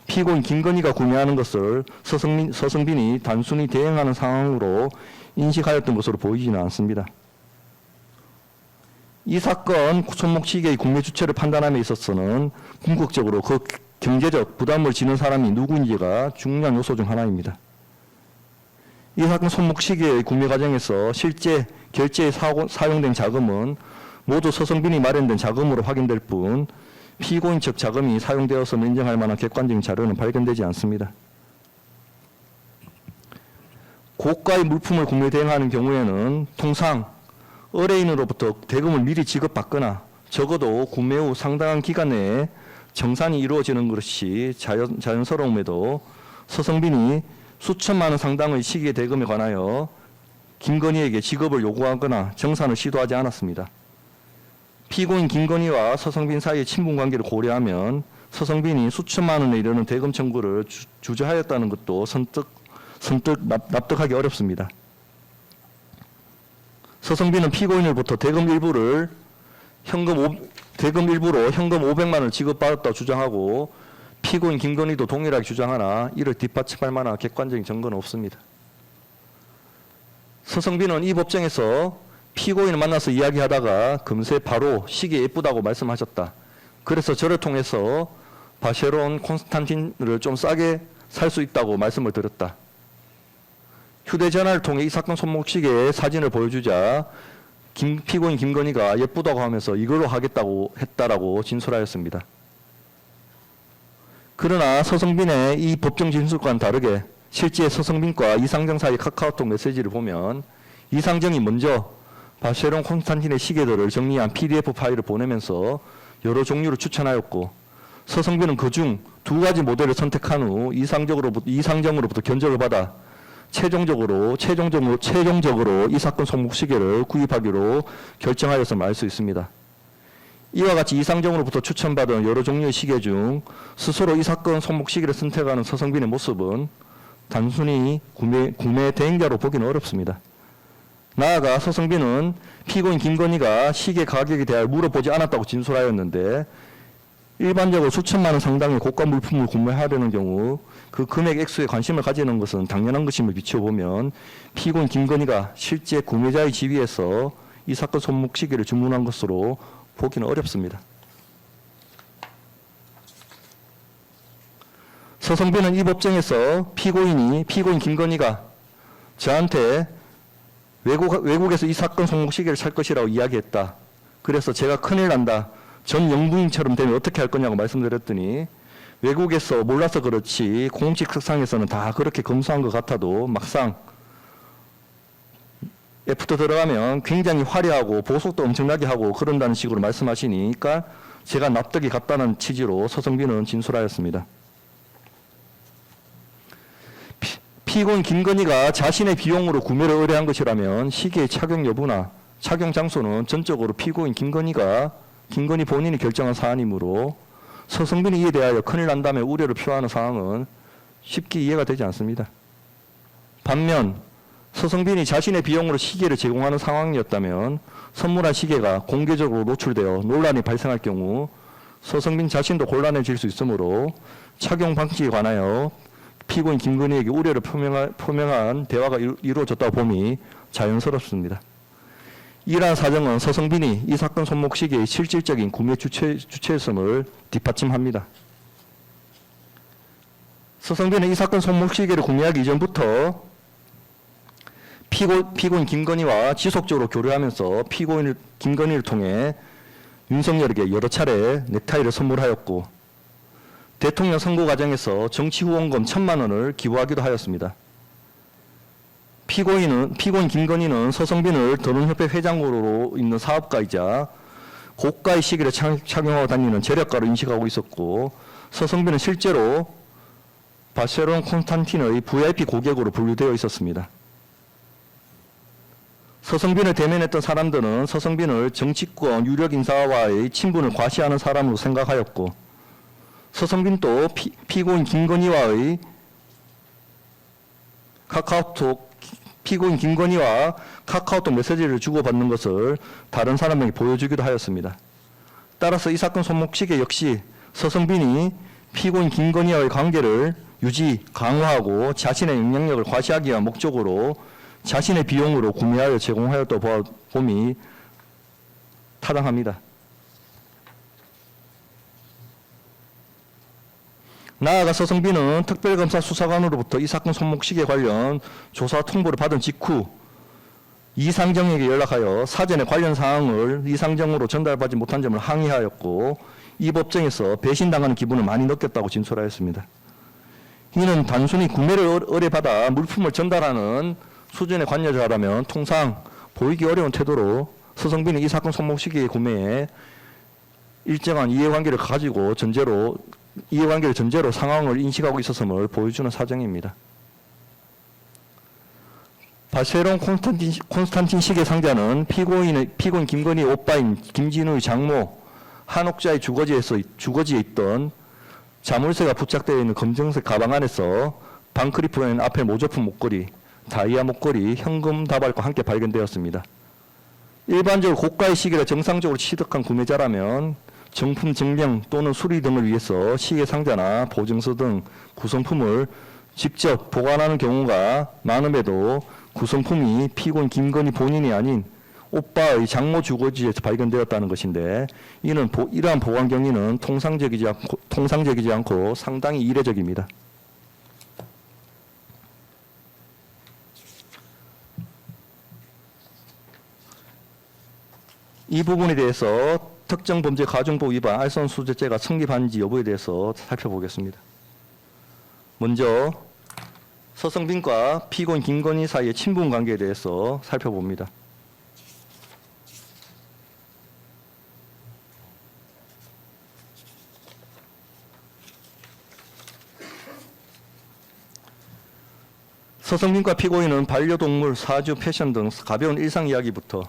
피고인 김건희가 구매하는 것을 서성빈이 단순히 대행하는 상황으로 인식하였던 것으로 보이지는 않습니다. 이 사건 손목 시계의 구매 주체를 판단함에 있어서는 궁극적으로 그 경제적 부담을 지는 사람이 누구인지가 중요한 요소 중 하나입니다. 이 사건 손목 시계의 구매 과정에서 실제 결제에 사용된 자금은 모두 서성빈이 마련된 자금으로 확인될 뿐 피고인 측 자금이 사용되어서 인정할 만한 객관적인 자료는 발견되지 않습니다. 고가의 물품을 구매 대행하는 경우에는 통상 의뢰인으로부터 대금을 미리 지급받거나 적어도 구매 후 상당한 기간 내에 정산이 이루어지는 것이 자연스러움에도 서성빈이 수천만 원 상당의 시기의 대금에 관하여 김건희에게 지급을 요구하거나 정산을 시도하지 않았습니다. 피고인 김건희와 서성빈 사이의 친분 관계를 고려하면 서성빈이 수천만 원에 이르는 대금 청구를 주저하였다는 것도 선뜻 납득하기 어렵습니다. 서성빈은 피고인으로부터 대금 일부로 현금 500만 원을 지급받았다고 주장하고 피고인 김건희도 동일하게 주장하나 이를 뒷받침할 만한 객관적인 증거는 없습니다. 서성빈은 이 법정에서 피고인을 만나서 이야기하다가 금세 바로 시계 예쁘다고 말씀하셨다. 그래서 저를 통해서 바쉐론 콘스탄틴을 좀 싸게 살 수 있다고 말씀을 드렸다. 휴대전화를 통해 이 사건 손목시계의 사진을 보여주자 피고인 김건희가 예쁘다고 하면서 이걸로 하겠다고 했다라고 진술하였습니다. 그러나 서성빈의 이 법정 진술과는 다르게 실제 서성빈과 이상정 사이 카카오톡 메시지를 보면 이상정이 먼저 바쉐론 콘스탄틴의 시계들을 정리한 PDF 파일을 보내면서 여러 종류를 추천하였고 서성빈은 그중 2가지 모델을 선택한 후 이상정으로부터 견적을 받아 최종적으로 이 사건 손목시계를 구입하기로 결정하였음을 알 수 있습니다. 이와 같이 이상정으로부터 추천받은 여러 종류의 시계 중 스스로 이 사건 손목시계를 선택하는 서성빈의 모습은 단순히 구매 대행자로 보기는 어렵습니다. 나아가 서성빈은 피고인 김건희가 시계 가격에 대하여 물어보지 않았다고 진술하였는데 일반적으로 수천만 원 상당의 고가 물품을 구매하려는 경우 그 금액 액수에 관심을 가지는 것은 당연한 것임을 비춰보면 피고인 김건희가 실제 구매자의 지위에서 이 사건 손목시계를 주문한 것으로 보기는 어렵습니다. 서성빈은 이 법정에서 피고인 김건희가 저한테 외국에서 이 사건 손목시계를 살 것이라고 이야기했다. 그래서 제가 큰일 난다. 전 영부인처럼 되면 어떻게 할 거냐고 말씀드렸더니 외국에서 몰라서 그렇지 공식 석상에서는 다 그렇게 검수한 것 같아도 막상 애프터 들어가면 굉장히 화려하고 보석도 엄청나게 하고 그런다는 식으로 말씀하시니까 제가 납득이 갔다는 취지로 서성빈은 진술하였습니다. 피고인 김건희가 자신의 비용으로 구매를 의뢰한 것이라면 시계의 착용 여부나 착용 장소는 전적으로 피고인 김건희 본인이 결정한 사안이므로 서성빈이 이에 대하여 큰일 난다며 우려를 표하는 상황은 쉽게 이해가 되지 않습니다. 반면 서성빈이 자신의 비용으로 시계를 제공하는 상황이었다면 선물한 시계가 공개적으로 노출되어 논란이 발생할 경우 서성빈 자신도 곤란해질 수 있으므로 착용 방식에 관하여 피고인 김건희에게 우려를 표명한 대화가 이루어졌다고 봄이 자연스럽습니다. 이러한 사정은 서성빈이 이 사건 손목시계의 실질적인 구매 주체였음을 뒷받침합니다. 서성빈은 이 사건 손목시계를 구매하기 이전부터 피고인 김건희와 지속적으로 교류하면서 피고인 김건희를 통해 윤석열에게 여러 차례 넥타이를 선물하였고 대통령 선거 과정에서 정치 후원금 1,000만 원을 기부하기도 하였습니다. 피고인 김건희는 서성빈을 더론협회 회장으로 있는 사업가이자 고가의 시계를 착용하고 다니는 재력가로 인식하고 있었고 서성빈은 실제로 바쉐론 콘스탄틴의 VIP 고객으로 분류되어 있었습니다. 서성빈을 대면했던 사람들은 서성빈을 정치권 유력 인사와의 친분을 과시하는 사람으로 생각하였고 서성빈도 피고인 김건희와의 피고인 김건희와 카카오톡 메시지를 주고받는 것을 다른 사람에게 보여주기도 하였습니다. 따라서 이 사건 손목시계 역시 서성빈이 피고인 김건희와의 관계를 강화하고 자신의 영향력을 과시하기 위한 목적으로 자신의 비용으로 구매하여 제공하였다고 봄이 타당합니다. 나아가 서성빈은 특별검사 수사관으로부터 이 사건 손목시계 관련 조사 통보를 받은 직후 이상정에게 연락하여 사전에 관련 사항을 이상정으로 전달받지 못한 점을 항의하였고 이 법정에서 배신당하는 기분을 많이 느꼈다고 진술하였습니다. 이는 단순히 구매를 의뢰받아 물품을 전달하는 수준의 관여자라면 통상 보이기 어려운 태도로 서성빈이 이 사건 손목시계 구매에 일정한 이해관계를 전제로 상황을 인식하고 있었음을 보여주는 사정입니다. 바쉐론 콘스탄틴 시계 상자는 피고인 김건희 오빠인 김진우의 장모 한옥자의 주거지에 있던 자물쇠가 부착되어 있는 검정색 가방 안에서 반크리프엔 앞에 모조품 목걸이, 다이아 목걸이, 현금 다발과 함께 발견되었습니다. 일반적으로 고가의 시계를 정상적으로 취득한 구매자라면 정품 증명 또는 수리 등을 위해서 시계 상자나 보증서 등 구성품을 직접 보관하는 경우가 많음에도 구성품이 피고인 김건희 본인이 아닌 오빠의 장모 주거지에서 발견되었다는 것인데 이러한 보관 경위는 통상적이지 않고 상당히 이례적입니다. 이 부분에 대해서 특정범죄 가중법 위반 알선수재죄가 성립하는지 여부에 대해서 살펴보겠습니다. 먼저 서성빈과 피고인 김건희 사이의 친분 관계에 대해서 살펴봅니다. 서성빈과 피고인은 반려동물, 사주, 패션 등 가벼운 일상 이야기부터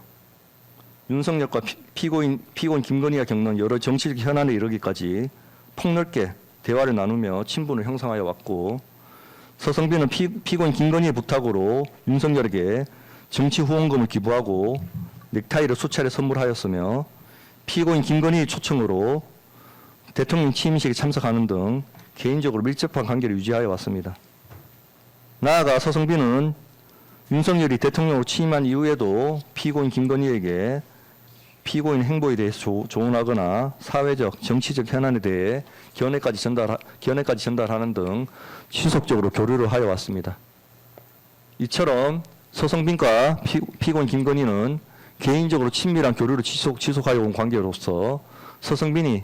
윤석열과 피고인 김건희가 겪는 여러 정치적 현안에 이르기까지 폭넓게 대화를 나누며 친분을 형성하여 왔고, 서성빈은 피고인 김건희의 부탁으로 윤석열에게 정치 후원금을 기부하고 넥타이를 수차례 선물하였으며, 피고인 김건희의 초청으로 대통령 취임식에 참석하는 등 개인적으로 밀접한 관계를 유지하여 왔습니다. 나아가 서성빈은 윤석열이 대통령으로 취임한 이후에도 피고인 김건희에게 피고인 행보에 대해서 조언하거나 사회적, 정치적 현안에 대해 견해까지 전달하는 등 지속적으로 교류를 하여 왔습니다. 이처럼 서성빈과 피고인 김건희는 개인적으로 친밀한 교류를 지속하여 온 관계로서 서성빈이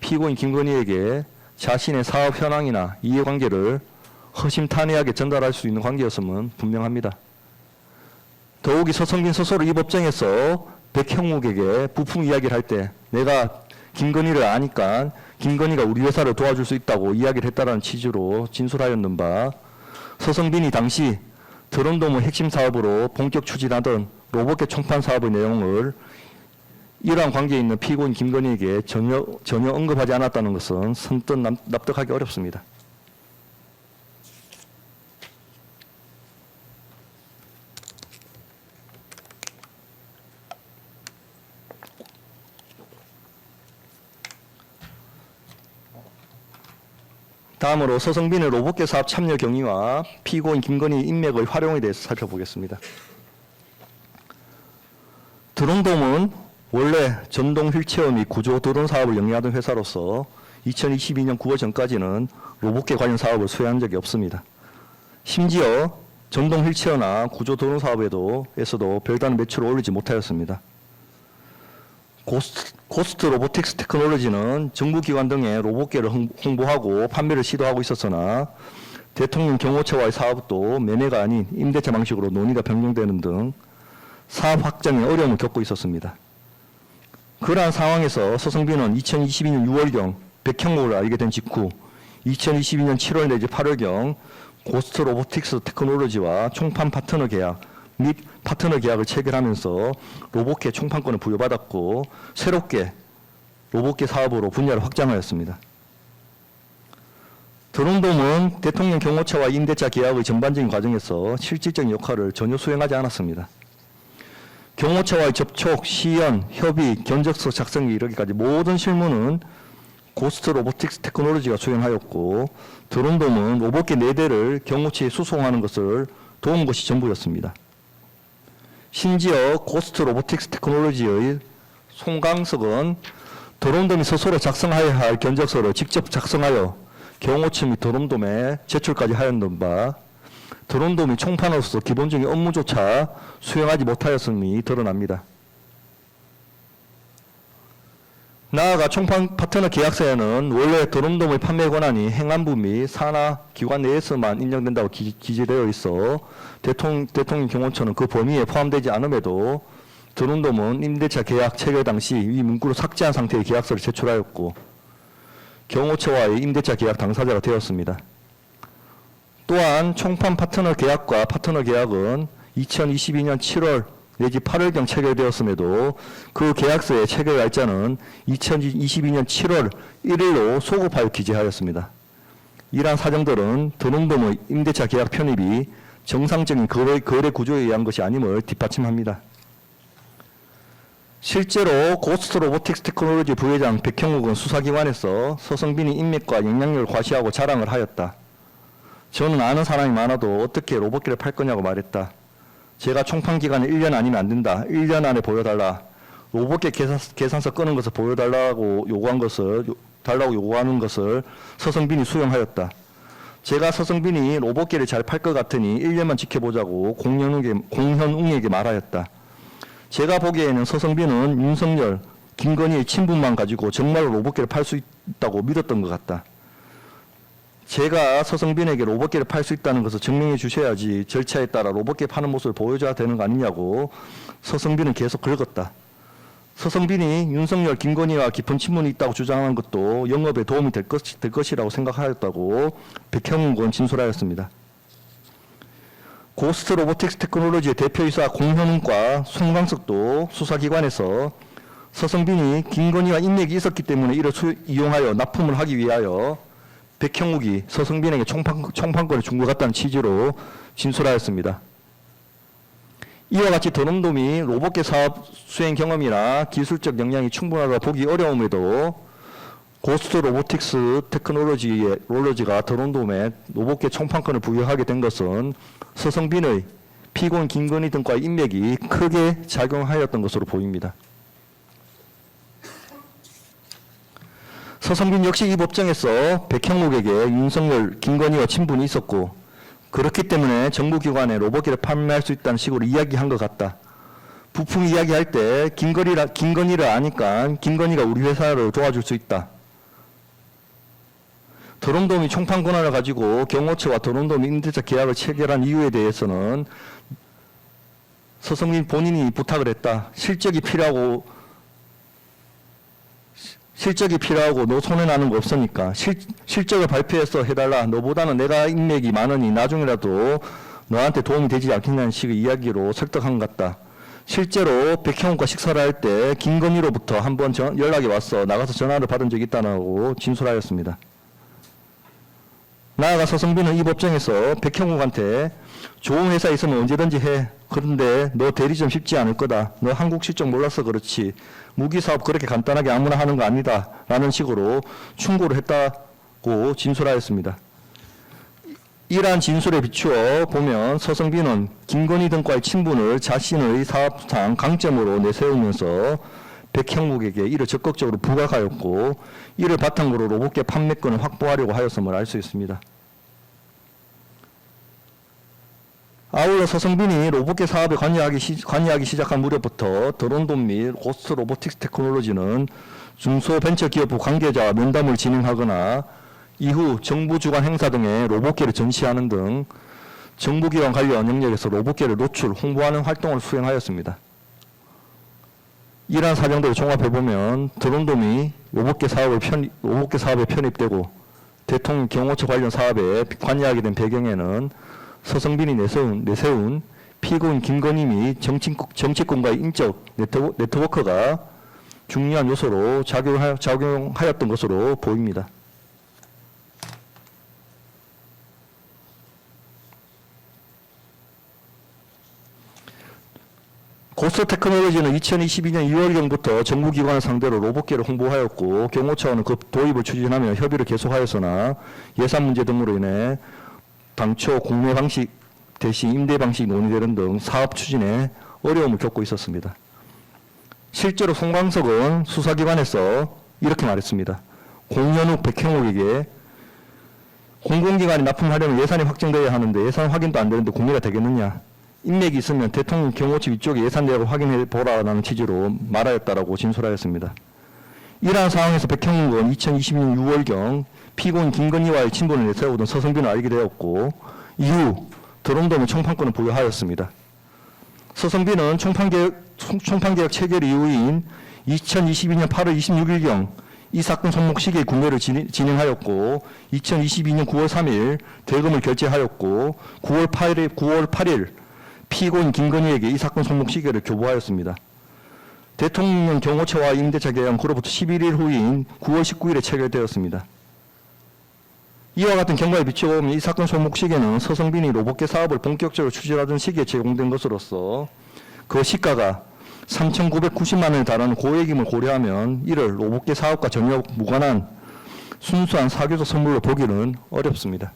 피고인 김건희에게 자신의 사업 현황이나 이해관계를 허심탄회하게 전달할 수 있는 관계였음은 분명합니다. 더욱이 서성빈 스스로 이 법정에서 백형욱에게 부품 이야기를 할 때 내가 김건희를 아니까 김건희가 우리 회사를 도와줄 수 있다고 이야기를 했다라는 취지로 진술하였는 바, 서성빈이 당시 드론도무 핵심 사업으로 본격 추진하던 로봇계 총판 사업의 내용을 이러한 관계에 있는 피고인 김건희에게 전혀 언급하지 않았다는 것은 선뜻 납득하기 어렵습니다. 다음으로 서성빈의 로봇계 사업 참여 경위와 피고인 김건희 인맥의 활용에 대해서 살펴보겠습니다. 드론돔은 원래 전동 휠체어 및 구조 드론 사업을 영위하던 회사로서 2022년 9월 전까지는 로봇계 관련 사업을 수행한 적이 없습니다. 심지어 전동 휠체어나 구조 드론 사업에서도 별다른 매출을 올리지 못하였습니다. 고스트 로보틱스 테크놀로지는 정부기관 등의 로봇계를 홍보하고 판매를 시도하고 있었으나 대통령 경호처와의 사업도 매매가 아닌 임대차 방식으로 논의가 변경되는 등 사업 확장에 어려움을 겪고 있었습니다. 그러한 상황에서 서성빈은 2022년 6월경 백형목을 알게 된 직후 2022년 7월 내지 8월경 고스트 로보틱스 테크놀로지와 총판 파트너 계약 및 파트너 계약을 체결하면서 로봇계 총판권을 부여받았고 새롭게 로봇계 사업으로 분야를 확장하였습니다. 드론돔은 대통령 경호처와 임대차 계약의 전반적인 과정에서 실질적인 역할을 전혀 수행하지 않았습니다. 경호처와의 접촉, 시연, 협의, 견적서 작성에 이르기까지 모든 실무는 고스트 로보틱스 테크놀로지가 수행하였고, 드론돔은 로봇계 4대를 경호처에 수송하는 것을 도운 것이 전부였습니다. 심지어 고스트 로보틱스 테크놀로지의 송강석은 드론돔이 스스로 작성해야 할 견적서를 직접 작성하여 경호처 및 드론돔에 제출까지 하였는 바, 드론돔이 총판으로서 기본적인 업무조차 수행하지 못하였음이 드러납니다. 나아가 총판 파트너 계약서에는 원래 드론돔의 판매 권한이 행안부 및 산하 기관 내에서만 인정된다고 기재되어 있어 대통령 경호처는 그 범위에 포함되지 않음에도 드론돔은 임대차 계약 체결 당시 이 문구를 삭제한 상태의 계약서를 제출하였고 경호처와의 임대차 계약 당사자가 되었습니다. 또한 총판 파트너 계약과 파트너 계약은 2022년 7월 내지 8월경 체결되었음에도 그 계약서의 체결 날짜는 2022년 7월 1일로 소급하여 기재하였습니다. 이러한 사정들은 드론돔의 임대차 계약 편입이 정상적인 거래 구조에 의한 것이 아님을 뒷받침합니다. 실제로 고스트 로보틱스 테크놀로지 부회장 백형욱은 수사기관에서 서성빈이 인맥과 영향력을 과시하고 자랑을 하였다. 저는 아는 사람이 많아도 어떻게 로봇기를 팔 거냐고 말했다. 제가 총판 기간에 1년 아니면 안 된다. 1년 안에 보여달라. 로봇기 계산서 끄는 것을 보여달라고 요구하는 것을 서성빈이 수용하였다. 제가 서성빈이 로봇기를 잘 팔 것 같으니 1년만 지켜보자고 공현웅에게 말하였다. 제가 보기에는 서성빈은 윤석열, 김건희의 친분만 가지고 정말로 로봇기를 팔 수 있다고 믿었던 것 같다. 제가 서성빈에게 로봇기를 팔 수 있다는 것을 증명해 주셔야지 절차에 따라 로봇기 파는 모습을 보여줘야 되는 거 아니냐고 서성빈은 계속 긁었다. 서성빈이 윤석열, 김건희와 깊은 친분이 있다고 주장한 것도 영업에 도움이 될 것이라고 생각하였다고 백형욱은 진술하였습니다. 고스트 로보틱스 테크놀로지의 대표이사 공현웅과 송광석도 수사기관에서 서성빈이 김건희와 인맥이 있었기 때문에 이를 이용하여 납품을 하기 위하여 백형욱이 서성빈에게 총판권을 준 것 같다는 취지로 진술하였습니다. 이와 같이 드론돔이 로봇계 사업 수행 경험이나 기술적 역량이 충분하다 보기 어려움에도 고스트 로보틱스 테크놀로지가 드론돔에 로봇계 총판권을 부여하게 된 것은 서성빈의 피고인 김건희 등과의 인맥이 크게 작용하였던 것으로 보입니다. 서성빈 역시 이 법정에서 백형욱에게 윤석열, 김건희와 친분이 있었고 그렇기 때문에 정부기관에 로봇기를 판매할 수 있다는 식으로 이야기한 것 같다. 부품 이야기할 때 김건희를 아니까 김건희가 우리 회사를 도와줄 수 있다. 드론돔이 총판 권한을 가지고 경호처와 드론돔 임대차 계약을 체결한 이유에 대해서는 서성빈 본인이 부탁을 했다. 실적이 필요하고 너 손해 나는 거 없으니까 실적을 발표해서 해달라. 너보다는 내가 인맥이 많으니 나중이라도 너한테 도움이 되지 않겠냐는 식의 이야기로 설득한 것 같다. 실제로 백형욱과 식사를 할 때 김건희로부터 한번 연락이 왔어. 나가서 전화를 받은 적이 있다고 진술하였습니다. 나아가 서성빈은 이 법정에서 백형욱한테 좋은 회사 있으면 언제든지 해. 그런데 너 대리 좀 쉽지 않을 거다. 너 한국 실적 몰라서 그렇지. 무기사업 그렇게 간단하게 아무나 하는 거 아니다. 라는 식으로 충고를 했다고 진술하였습니다. 이러한 진술에 비추어 보면 서성빈은 김건희 등과의 친분을 자신의 사업상 강점으로 내세우면서 백형욱에게 이를 적극적으로 부각하였고 이를 바탕으로 로봇계 판매권을 확보하려고 하였음을 알 수 있습니다. 아울러 서성빈이 로봇계 사업에 관여하기 시작한 무렵부터 드론돔 및 고스트 로보틱스 테크놀로지는 중소벤처기업부 관계자와 면담을 진행하거나 이후 정부 주관 행사 등의 로봇계를 전시하는 등 정부기관 관련 영역에서 로봇계를 노출, 홍보하는 활동을 수행하였습니다. 이러한 사정들을 종합해보면 드론돔이 로봇계 사업에 편입되고 대통령 경호처 관련 사업에 관여하게 된 배경에는 서성빈이 내세운 피고인 김건희 및 정치권과의 인적 네트워크가 중요한 요소로 작용하였던 것으로 보입니다. 고스트 테크놀로지는 2022년 2월경부터 정부기관을 상대로 로봇계를 홍보하였고 경호처는 그 도입을 추진하며 협의를 계속하였으나 예산 문제 등으로 인해 당초 공매 방식 대신 임대 방식이 논의되는 등 사업 추진에 어려움을 겪고 있었습니다. 실제로 송광석은 수사기관에서 이렇게 말했습니다. 공현욱, 백형욱에게 공공기관이 납품하려면 예산이 확정되어야 하는데 예산 확인도 안 되는데 공개가 되겠느냐. 인맥이 있으면 대통령 경호처 위쪽에 예산 내역을 확인해 보라라는 취지로 말하였다라고 진술하였습니다. 이러한 상황에서 백형욱은 2022년 6월경 피고인 김건희와의 친분을 내세우던 서성빈을 알게 되었고 이후 드론돔의 총판권을 부여하였습니다. 서성빈은 총판계약 체결 이후인 2022년 8월 26일경 이 사건 손목 시기의 구매를 진행하였고 2022년 9월 3일 대금을 결제하였고 9월 8일 피고인 김건희에게 이 사건 손목 시계를 교부하였습니다. 대통령 경호처와 임대차 계약은 그로부터 11일 후인 9월 19일에 체결되었습니다. 이와 같은 경과에 비춰보면 이 사건 손목 시계는 서성빈이 로봇계 사업을 본격적으로 추진하던 시기에 제공된 것으로서 그 시가가 3,990만 원에 달하는 고액임을 고려하면 이를 로봇계 사업과 전혀 무관한 순수한 사교적 선물로 보기는 어렵습니다.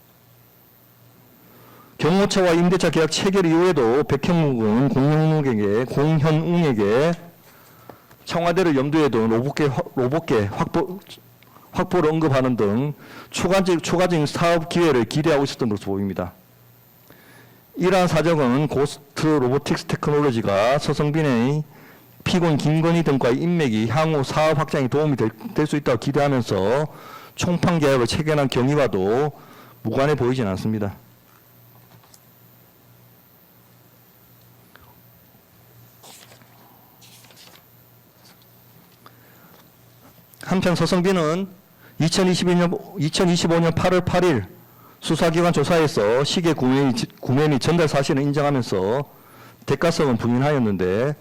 경호처와 임대차 계약 체결 이후에도 백형욱은 공현웅에게 청와대를 염두에 둔 로봇계 확보를 언급하는 등 추가적인 사업 기회를 기대하고 있었던 것으로 보입니다. 이러한 사정은 고스트 로보틱스 테크놀로지가 서성빈의 피고인 김건희 등과의 인맥이 향후 사업 확장에 도움이 될 수 있다고 기대하면서 총판 계약을 체결한 경위와도 무관해 보이진 않습니다. 한편 서성빈은 2025년 8월 8일 수사기관 조사에서 시계 구매 및 전달 사실을 인정하면서 대가성은 부인하였는데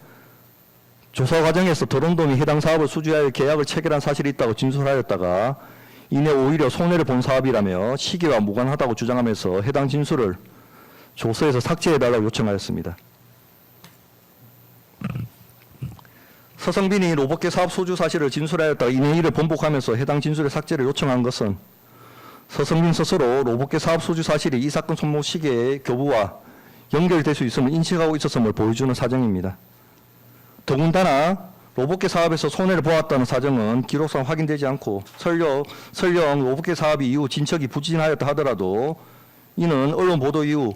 조사 과정에서 도롱돔이 해당 사업을 수주하여 계약을 체결한 사실이 있다고 진술하였다가 이내 오히려 손해를 본 사업이라며 시기와 무관하다고 주장하면서 해당 진술을 조서에서 삭제해달라고 요청하였습니다. 서성빈이 로봇계 사업 소주 사실을 진술하였다가 이내 이를 번복하면서 해당 진술의 삭제를 요청한 것은 서성빈 스스로 로봇계 사업 소주 사실이 이 사건 손목 시계의 교부와 연결될 수 있음을 인식하고 있었음을 보여주는 사정입니다. 더군다나 로봇계 사업에서 손해를 보았다는 사정은 기록상 확인되지 않고 설령 로봇계 사업이 이후 진척이 부진하였다 하더라도 이는 언론 보도 이후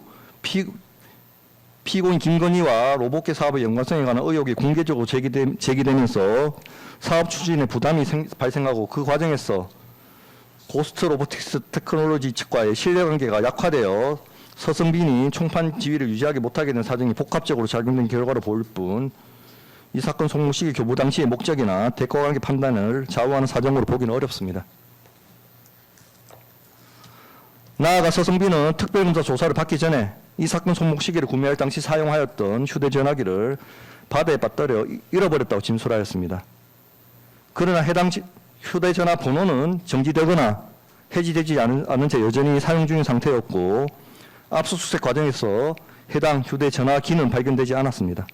피고인 김건희와 로봇계 사업의 연관성에 관한 의혹이 공개적으로 제기되면서 사업 추진에 부담이 발생하고 그 과정에서 고스트 로보틱스 테크놀로지 측과의 신뢰관계가 약화되어 서성빈이 총판 지위를 유지하지 못하게 된 사정이 복합적으로 작용된 결과로 보일 뿐 이 사건 손목 시기 교부 당시의 목적이나 대가관계 판단을 좌우하는 사정으로 보기는 어렵습니다. 나아가 서성빈은 특별검사 조사를 받기 전에 이 사건 손목 시계를 구매할 당시 사용하였던 휴대전화기를 바다에 빠뜨려 잃어버렸다고 진술하였습니다. 그러나 해당 휴대전화 번호는 정지되거나 해지되지 않은 채 여전히 사용 중인 상태였고 압수수색 과정에서 해당 휴대전화기는 발견되지 않았습니다.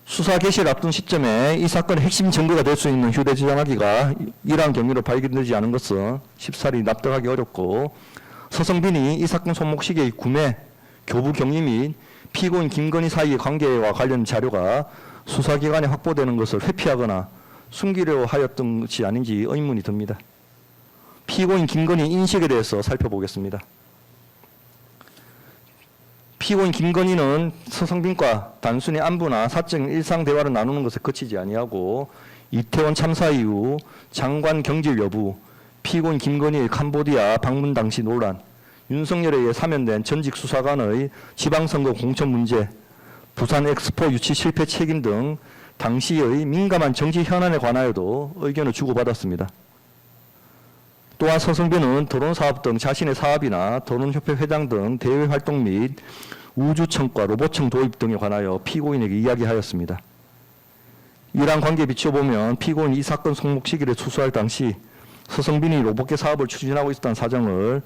수사 개시를 앞둔 시점에 이 사건의 핵심 증거가 될 수 있는 휴대전화기가 이러한 경위로 발견되지 않은 것은 쉽사리 납득하기 어렵고 서성빈이 이 사건 손목 시계의 구매, 교부 경위 및 피고인 김건희 사이의 관계와 관련 자료가 수사기관에 확보되는 것을 회피하거나 숨기려 하였던 것이 아닌지 의문이 듭니다. 피고인 김건희 인식에 대해서 살펴보겠습니다. 피고인 김건희는 서성빈과 단순히 안부나 사적인 일상 대화를 나누는 것에 그치지 아니하고 이태원 참사 이후 장관 경질 여부, 피고인 김건희의 캄보디아 방문 당시 논란, 윤석열에 의해 사면된 전직 수사관의 지방선거 공천 문제, 부산 엑스포 유치 실패 책임 등 당시의 민감한 정치 현안에 관하여도 의견을 주고받았습니다. 또한 서성빈은 드론사업 등 자신의 사업이나 드론협회 회장 등 대외 활동 및 우주청과 로봇청 도입 등에 관하여 피고인에게 이야기하였습니다. 이러한 관계에 비춰보면 피고인이 이 사건 손목 시기를 수수할 당시 서성빈이 로봇계 사업을 추진하고 있었다는 사정을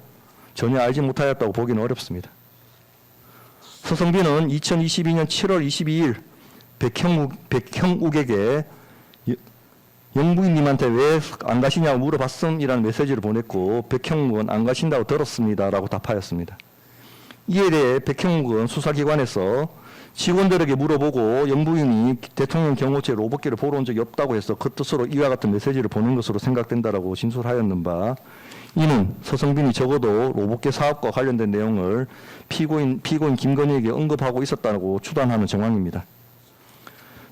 전혀 알지 못하였다고 보기는 어렵습니다. 서성빈은 2022년 7월 22일 백형욱에게 영부인님한테 왜 안 가시냐고 물어봤음이라는 메시지를 보냈고 백형욱은 안 가신다고 들었습니다 라고 답하였습니다. 이에 대해 백형욱은 수사기관에서 직원들에게 물어보고 영부인이 대통령 경호처에 로봇계를 보러 온 적이 없다고 해서 그 뜻으로 이와 같은 메시지를 보낸 것으로 생각된다라고 진술하였는 바 이는 서성빈이 적어도 로봇계 사업과 관련된 내용을 피고인 김건희에게 언급하고 있었다고 추단하는 정황입니다.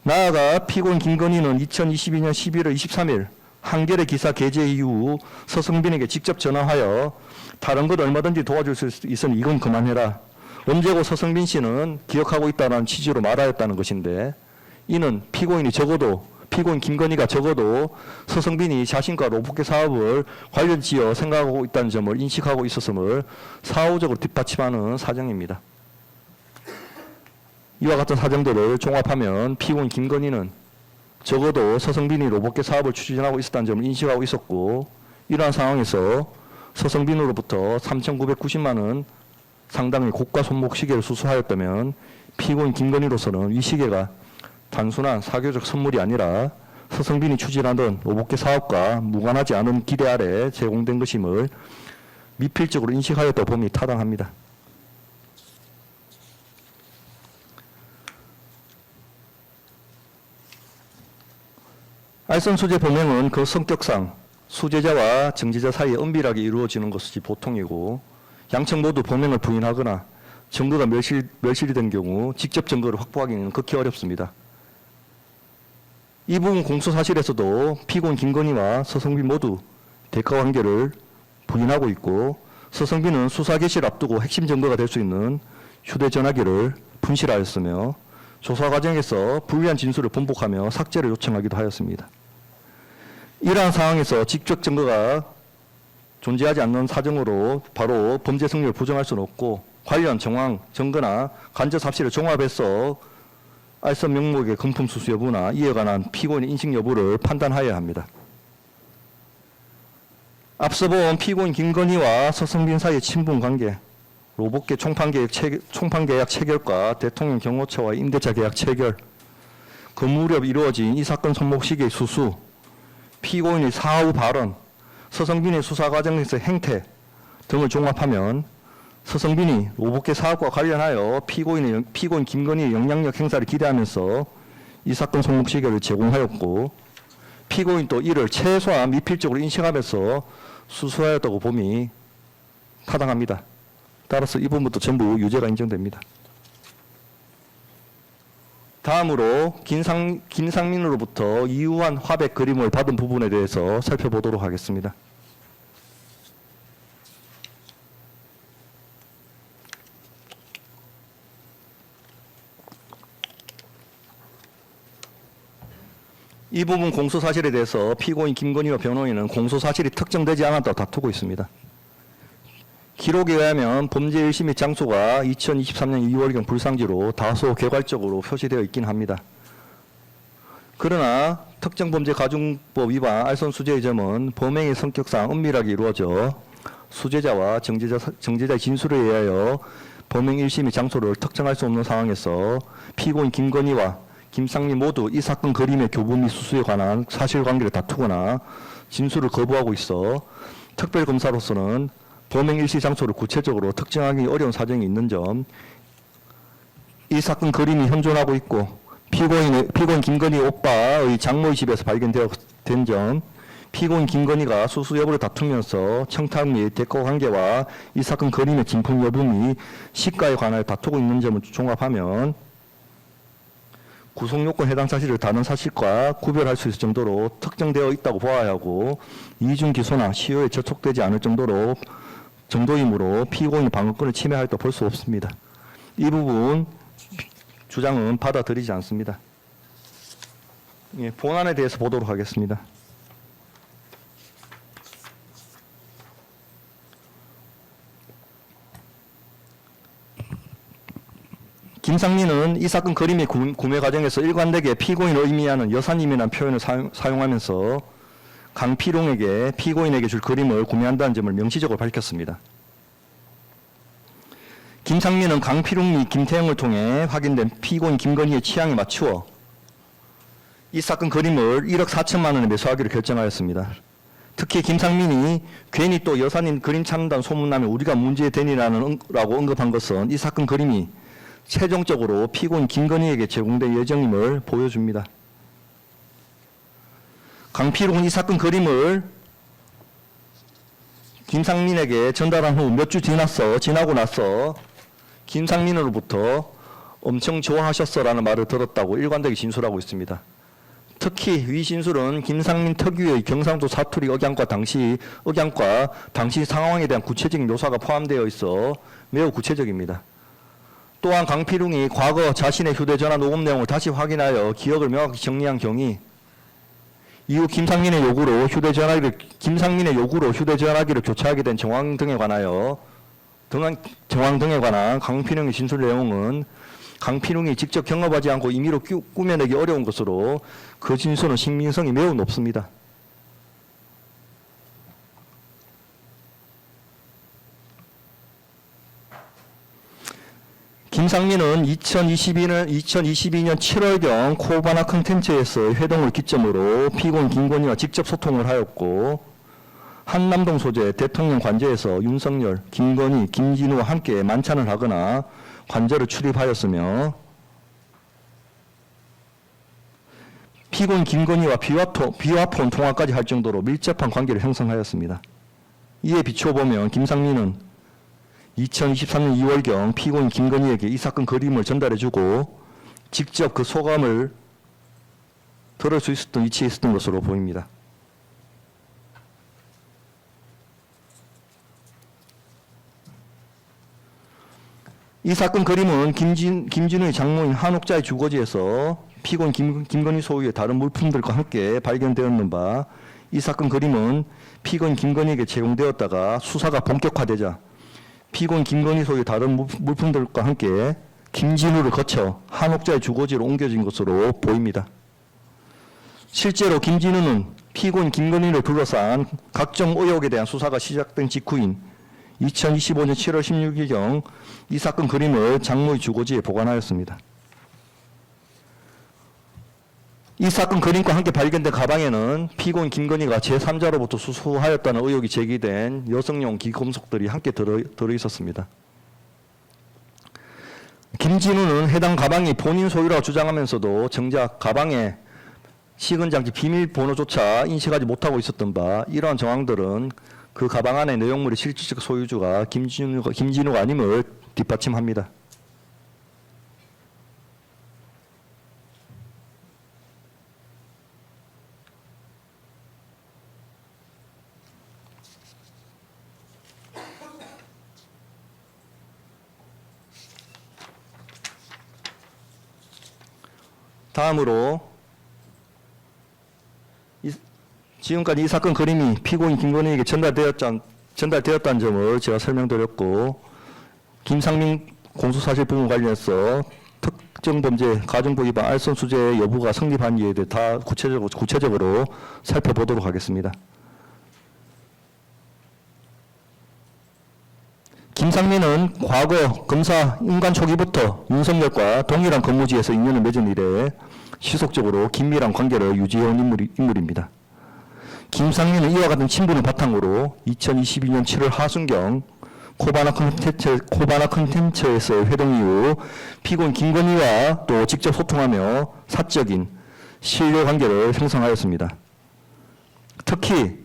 나아가 피고인 김건희는 2022년 11월 23일 한겨레 기사 게재 이후 서성빈에게 직접 전화하여 다른 것 얼마든지 도와줄 수 있으니 이건 그만해라. 엄재고 서성빈 씨는 기억하고 있다는 취지로 말하였다는 것인데, 이는 피고인 김건희가 적어도 서성빈이 자신과 로봇계 사업을 관련 지어 생각하고 있다는 점을 인식하고 있었음을 사후적으로 뒷받침하는 사정입니다. 이와 같은 사정들을 종합하면 피고인 김건희는 적어도 서성빈이 로봇계 사업을 추진하고 있었다는 점을 인식하고 있었고, 이러한 상황에서 서성빈으로부터 3,990만 원 상당의 고가 손목 시계를 수수하였다면 피고인 김건희로서는 이 시계가 단순한 사교적 선물이 아니라 서성빈이 추진하던 로봇계 사업과 무관하지 않은 기대 아래 제공된 것임을 미필적으로 인식하였다 봄이 타당합니다. 알선 수재 범행은 그 성격상 수재자와 정재자 사이에 은밀하게 이루어지는 것이 보통이고, 양측 모두 범행을 부인하거나 증거가 멸실이 된 경우 직접 증거를 확보하기는 극히 어렵습니다. 이 부분 공소사실에서도 피고인 김건희와 서성빈 모두 대가 관계를 부인하고 있고, 서성빈은 수사 개시를 앞두고 핵심 증거가 될 수 있는 휴대전화기를 분실하였으며 조사 과정에서 불리한 진술을 번복하며 삭제를 요청하기도 하였습니다. 이러한 상황에서 직접 증거가 존재하지 않는 사정으로 바로 범죄 성립을 부정할 수는 없고, 관련 정황, 증거나 간접 삽실을 종합해서 알선 명목의 금품 수수 여부나 이에 관한 피고인의 인식 여부를 판단하여야 합니다. 앞서 본 피고인 김건희와 서성빈 사이의 친분 관계, 로봇계 총판계약 체결과 대통령 경호처와의 임대차 계약 체결, 그 무렵 이루어진 이 사건 손목 시계의 수수, 피고인의 사후 발언, 서성빈의 수사 과정에서 행태 등을 종합하면 서성빈이 로봇계 사업과 관련하여 피고인 김건희의 영향력 행사를 기대하면서 이 사건 손목 시계를 제공하였고, 피고인도 이를 최소한 미필적으로 인식하면서 수수하였다고 봄이 타당합니다. 따라서 이 부분부터 전부 유죄가 인정됩니다. 다음으로 김상민으로부터 이유한 화백 그림을 받은 부분에 대해서 살펴보도록 하겠습니다. 이 부분 공소사실에 대해서 피고인 김건희와 변호인은 공소사실이 특정되지 않았다고 다투고 있습니다. 기록에 의하면 범죄 일시 및 장소가 2023년 2월경 불상지로 다소 개괄적으로 표시되어 있긴 합니다. 그러나 특정범죄가중법 위반 알선 수재의 점은 범행의 성격상 은밀하게 이루어져 수재자와 정재자의 진술에 의하여 범행 일시 및 장소를 특정할 수 없는 상황에서 피고인 김건희와 김상민 모두 이 사건 그림의 교부 및 수수에 관한 사실관계를 다투거나 진술을 거부하고 있어 특별검사로서는 범행 일시 장소를 구체적으로 특정하기 어려운 사정이 있는 점, 이 사건 그림이 현존하고 있고 피고인 김건희 오빠의 장모의 집에서 발견된 점, 피고인 김건희가 수수 여부를 다투면서 청탁 및 대가 관계와 이 사건 그림의 진품 여부 및 시가에 관하여 다투고 있는 점을 종합하면 구속요건 해당 사실을 다른 사실과 구별할 수 있을 정도로 특정되어 있다고 보아야 하고, 이중 기소나 시효에 저촉되지 않을 정도이므로 피고인의 방어권을 침해하였다 볼 수 없습니다. 이 부분 주장은 받아들이지 않습니다. 본안에 대해서 보도록 하겠습니다. 김상민은 이 사건 그림의 구매 과정에서 일관되게 피고인을 의미하는 여사님이라는 표현을 사용하면서 강피롱에게 피고인에게 줄 그림을 구매한다는 점을 명시적으로 밝혔습니다. 김상민은 강피롱 및 김태형을 통해 확인된 피고인 김건희의 취향에 맞추어 이 사건 그림을 1억 4천만 원에 매수하기로 결정하였습니다. 특히 김상민이 괜히 또 여사님 그림 찾는다는 소문나면 우리가 문제되니라고 언급한 것은 이 사건 그림이 최종적으로 피고인 김건희에게 제공될 예정임을 보여줍니다. 강피롱은 이 사건 그림을 김상민에게 전달한 후 몇 주 지나고 나서 김상민으로부터 엄청 좋아하셨어라는 말을 들었다고 일관되게 진술하고 있습니다. 특히 위 진술은 김상민 특유의 경상도 사투리 억양과 당시 상황에 대한 구체적인 묘사가 포함되어 있어 매우 구체적입니다. 또한 강필웅이 과거 자신의 휴대전화 녹음 내용을 다시 확인하여 기억을 명확히 정리한 경위, 이후 김상민의 요구로 휴대전화기를 교체하게 된 정황 등에 관한 강필웅의 진술 내용은 강필웅이 직접 경험하지 않고 임의로 꾸며내기 어려운 것으로 그 진술은 신빙성이 매우 높습니다. 김상민은 2022년 7월경 코바나 컨텐츠에서 회동을 기점으로 피고인 김건희와 직접 소통을 하였고, 한남동 소재 대통령 관저에서 윤석열, 김건희, 김진우와 함께 만찬을 하거나 관저를 출입하였으며, 피고인 김건희와 비화폰 통화까지 할 정도로 밀접한 관계를 형성하였습니다. 이에 비추어 보면 김상민은 2023년 2월경 피고인 김건희에게 이 사건 그림을 전달해주고 직접 그 소감을 들을 수 있었던 위치에 있었던 것으로 보입니다. 이 사건 그림은 김진우의 장모인 한옥자의 주거지에서 피고인 김건희 소유의 다른 물품들과 함께 발견되었는 바, 이 사건 그림은 피고인 김건희에게 제공되었다가 수사가 본격화되자 피고인 김건희 소유의 다른 물품들과 함께 김진우를 거쳐 한옥자의 주거지로 옮겨진 것으로 보입니다. 실제로 김진우는 피고인 김건희를 둘러싼 각종 의혹에 대한 수사가 시작된 직후인 2025년 7월 16일경 이 사건 그림을 장모의 주거지에 보관하였습니다. 이 사건 그림과 함께 발견된 가방에는 피고인 김건희가 제3자로부터 수수하였다는 의혹이 제기된 여성용 기금속들이 함께 들어있었습니다. 김진우는 해당 가방이 본인 소유라고 주장하면서도 정작 가방에 시근장치 비밀번호조차 인식하지 못하고 있었던 바, 이러한 정황들은 그 가방 안의 내용물의 실질적 소유주가 김진우가 아님을 뒷받침합니다. 다음으로 지금까지 이 사건 그림이 피고인 김건희에게 전달되었다는 점을 제가 설명드렸고, 김상민 공소사실 부분 관련해서 특정범죄 가정법 위반 알선 수재 여부가 성립한지에 대해 다 구체적으로 살펴보도록 하겠습니다. 김상민은 과거 검사 임관 초기부터 윤석열과 동일한 근무지에서 인연을 맺은 이래 지속적으로 긴밀한 관계를 유지해온 인물입니다. 김상민은 이와 같은 친분을 바탕으로 2022년 7월 하순경 코바나 컨텐츠에서 회동 이후 피고인 김건희와 또 직접 소통하며 사적인 신뢰 관계를 형성하였습니다. 특히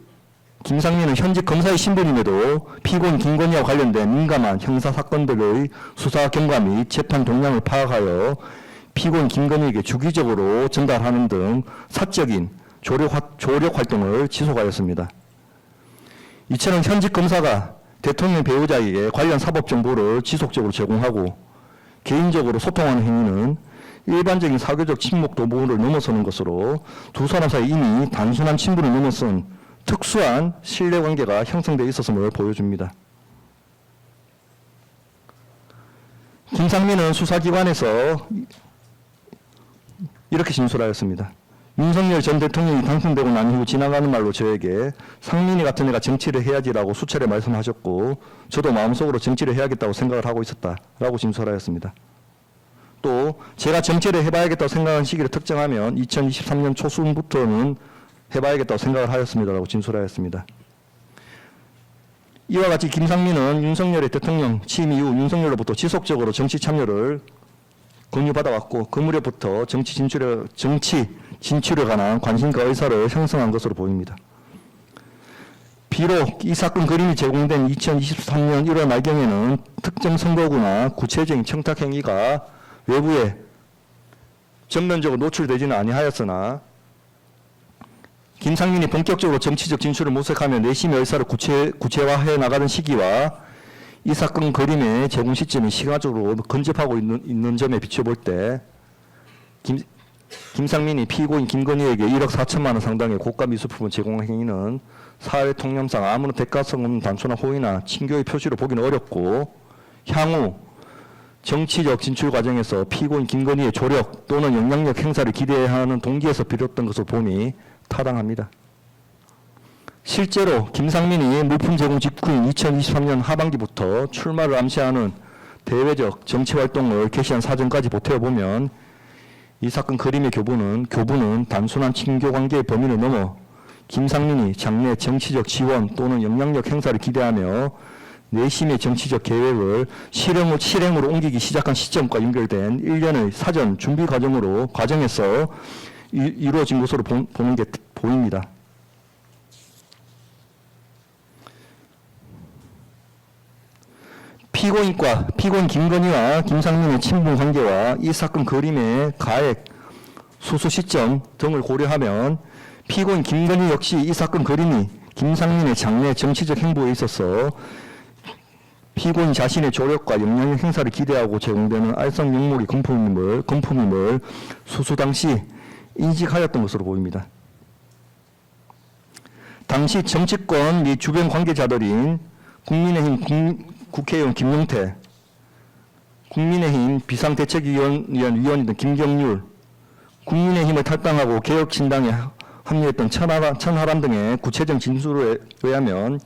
김상민은 현직 검사의 신분임에도 피고인 김건희와 관련된 민감한 형사 사건들의 수사 경과 및 재판 동향을 파악하여 피고인 김건희에게 주기적으로 전달하는 등 사적인 조력 활동을 지속하였습니다. 이처럼 현직 검사가 대통령 배우자에게 관련 사법 정보를 지속적으로 제공하고 개인적으로 소통하는 행위는 일반적인 사교적 친목 도모를 넘어서는 것으로 두 사람 사이 이미 단순한 친분을 넘어선 특수한 신뢰관계가 형성되어 있었음을 보여줍니다. 김상민은 수사기관에서 이렇게 진술하였습니다. 윤석열 전 대통령이 당선되고 난 이후 지나가는 말로 저에게 상민이 같은 애가 정치를 해야지라고 수차례 말씀하셨고, 저도 마음속으로 정치를 해야겠다고 생각을 하고 있었다라고 진술하였습니다. 또 제가 정치를 해봐야겠다고 생각한 시기를 특정하면 2023년 초순부터는 해봐야겠다고 생각을 하였습니다라고 진술하였습니다. 이와 같이 김상민은 윤석열의 대통령 취임 이후 윤석열로부터 지속적으로 정치 참여를 권유받아왔고, 그 무렵부터 정치 진출에 관한 관심과 의사를 형성한 것으로 보입니다. 비록 이 사건 그림이 제공된 2023년 1월 말경에는 특정 선거구나 구체적인 청탁 행위가 외부에 전면적으로 노출되지는 아니하였으나, 김상민이 본격적으로 정치적 진출을 모색하며 내심의 의사를 구체화해 나가는 시기와 이 사건 그림의 제공 시점이 시각적으로 근접하고 있는 점에 비춰볼 때 김상민이 피고인 김건희에게 1억 4천만 원 상당의 고가 미술품을 제공한 행위는 사회 통념상 아무런 대가성 없는 단순한 호의나 친교의 표시로 보기는 어렵고 향후 정치적 진출 과정에서 피고인 김건희의 조력 또는 영향력 행사를 기대하는 동기에서 비롯된 것으로 보니 타당합니다. 실제로 김상민이 물품 제공 직후인 2023년 하반기부터 출마를 암시하는 대외적 정치활동을 개시한 사정까지 보태어보면 이 사건 그림의 교부는 단순한 친교관계의 범위를 넘어 김상민이 장래 정치적 지원 또는 영향력 행사를 기대하며 내심의 정치적 계획을 실행으로 옮기기 시작한 시점과 연결된 일련의 사전 준비 과정에서 이루어진 것으로 보는 게 보입니다. 피고인 김건희와 김상민의 친분 관계와 이 사건 그림의 가액, 수수 시점 등을 고려하면 피고인 김건희 역시 이 사건 그림이 김상민의 장래 정치적 행보에 있어서 피고인 자신의 조력과 영향력 행사를 기대하고 제공되는 알선 용목의 금품임을 수수 당시 인식하였던 것으로 보입니다. 당시 정치권 및 주변 관계자들인 국민의힘 국회의원 김용태, 국민의힘 비상대책위원이던 김경률, 국민의힘을 탈당하고 개혁신당에 합류했던 천하람 등의 구체적 진술에 의하면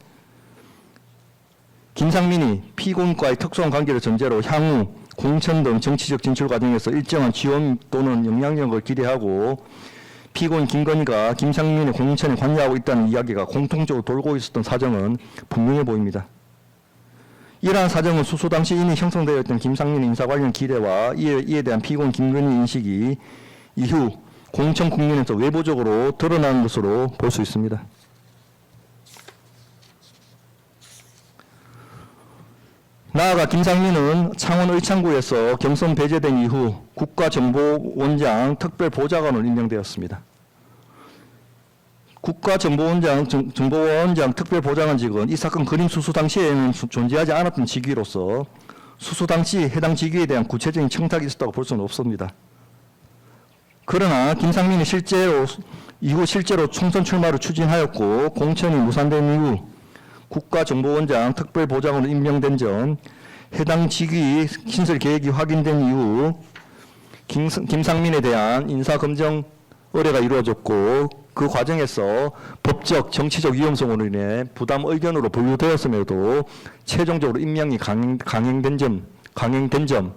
김상민이 피고인과의 특수한 관계를 전제로 향후 공천 등 정치적 진출 과정에서 일정한 지원 또는 영향력을 기대하고 피고인 김건희가 김상민의 공천에 관여하고 있다는 이야기가 공통적으로 돌고 있었던 사정은 분명해 보입니다. 이러한 사정은 수수 당시 이미 형성되어 있던 김상민 인사 관련 기대와 이에 대한 피고인 김건희 인식이 이후 공천 국면에서 외부적으로 드러나는 것으로 볼 수 있습니다. 나아가 김상민은 창원 의창구에서 경선 배제된 이후 국가정보원장 특별보좌관으로 임명되었습니다. 국가정보원장 특별보좌관직은 이 사건 그림 수수 당시에는 존재하지 않았던 직위로서 수수 당시 해당 직위에 대한 구체적인 청탁이 있었다고 볼 수는 없습니다. 그러나 김상민이 이후 실제로 총선 출마를 추진하였고 공천이 무산된 이후 국가정보원장 특별보좌관으로 임명된 점, 해당 직위 신설 계획이 확인된 이후 김상민에 대한 인사검증 의뢰가 이루어졌고 그 과정에서 법적, 정치적 위험성으로 인해 부담 의견으로 분류되었음에도 최종적으로 임명이 강행된 점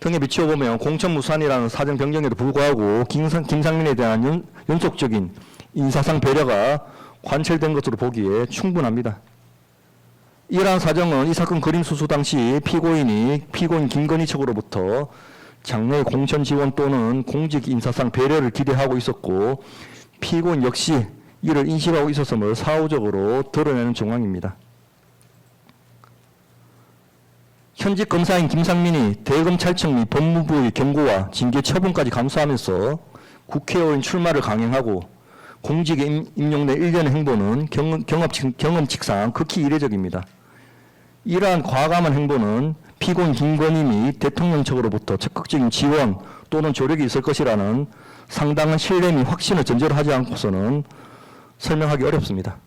등에 비추어보면 공천 무산이라는 사정 변경에도 불구하고 김상민에 대한 연속적인 인사상 배려가 관철된 것으로 보기에 충분합니다. 이러한 사정은 이 사건 그림 수수 당시 피고인 김건희 측으로부터 장래 공천 지원 또는 공직 인사상 배려를 기대하고 있었고 피고인 역시 이를 인식하고 있었음을 사후적으로 드러내는 정황입니다. 현직 검사인 김상민이 대검찰청 및 법무부의 경고와 징계 처분까지 감수하면서 국회의원 출마를 강행하고 공직에 임용된 일련의 행보는 경험칙상 극히 이례적입니다. 이러한 과감한 행보는 피고인 김건희 및 대통령 측으로부터 적극적인 지원 또는 조력이 있을 것이라는 상당한 신뢰 및 확신을 전제로 하지 않고서는 설명하기 어렵습니다.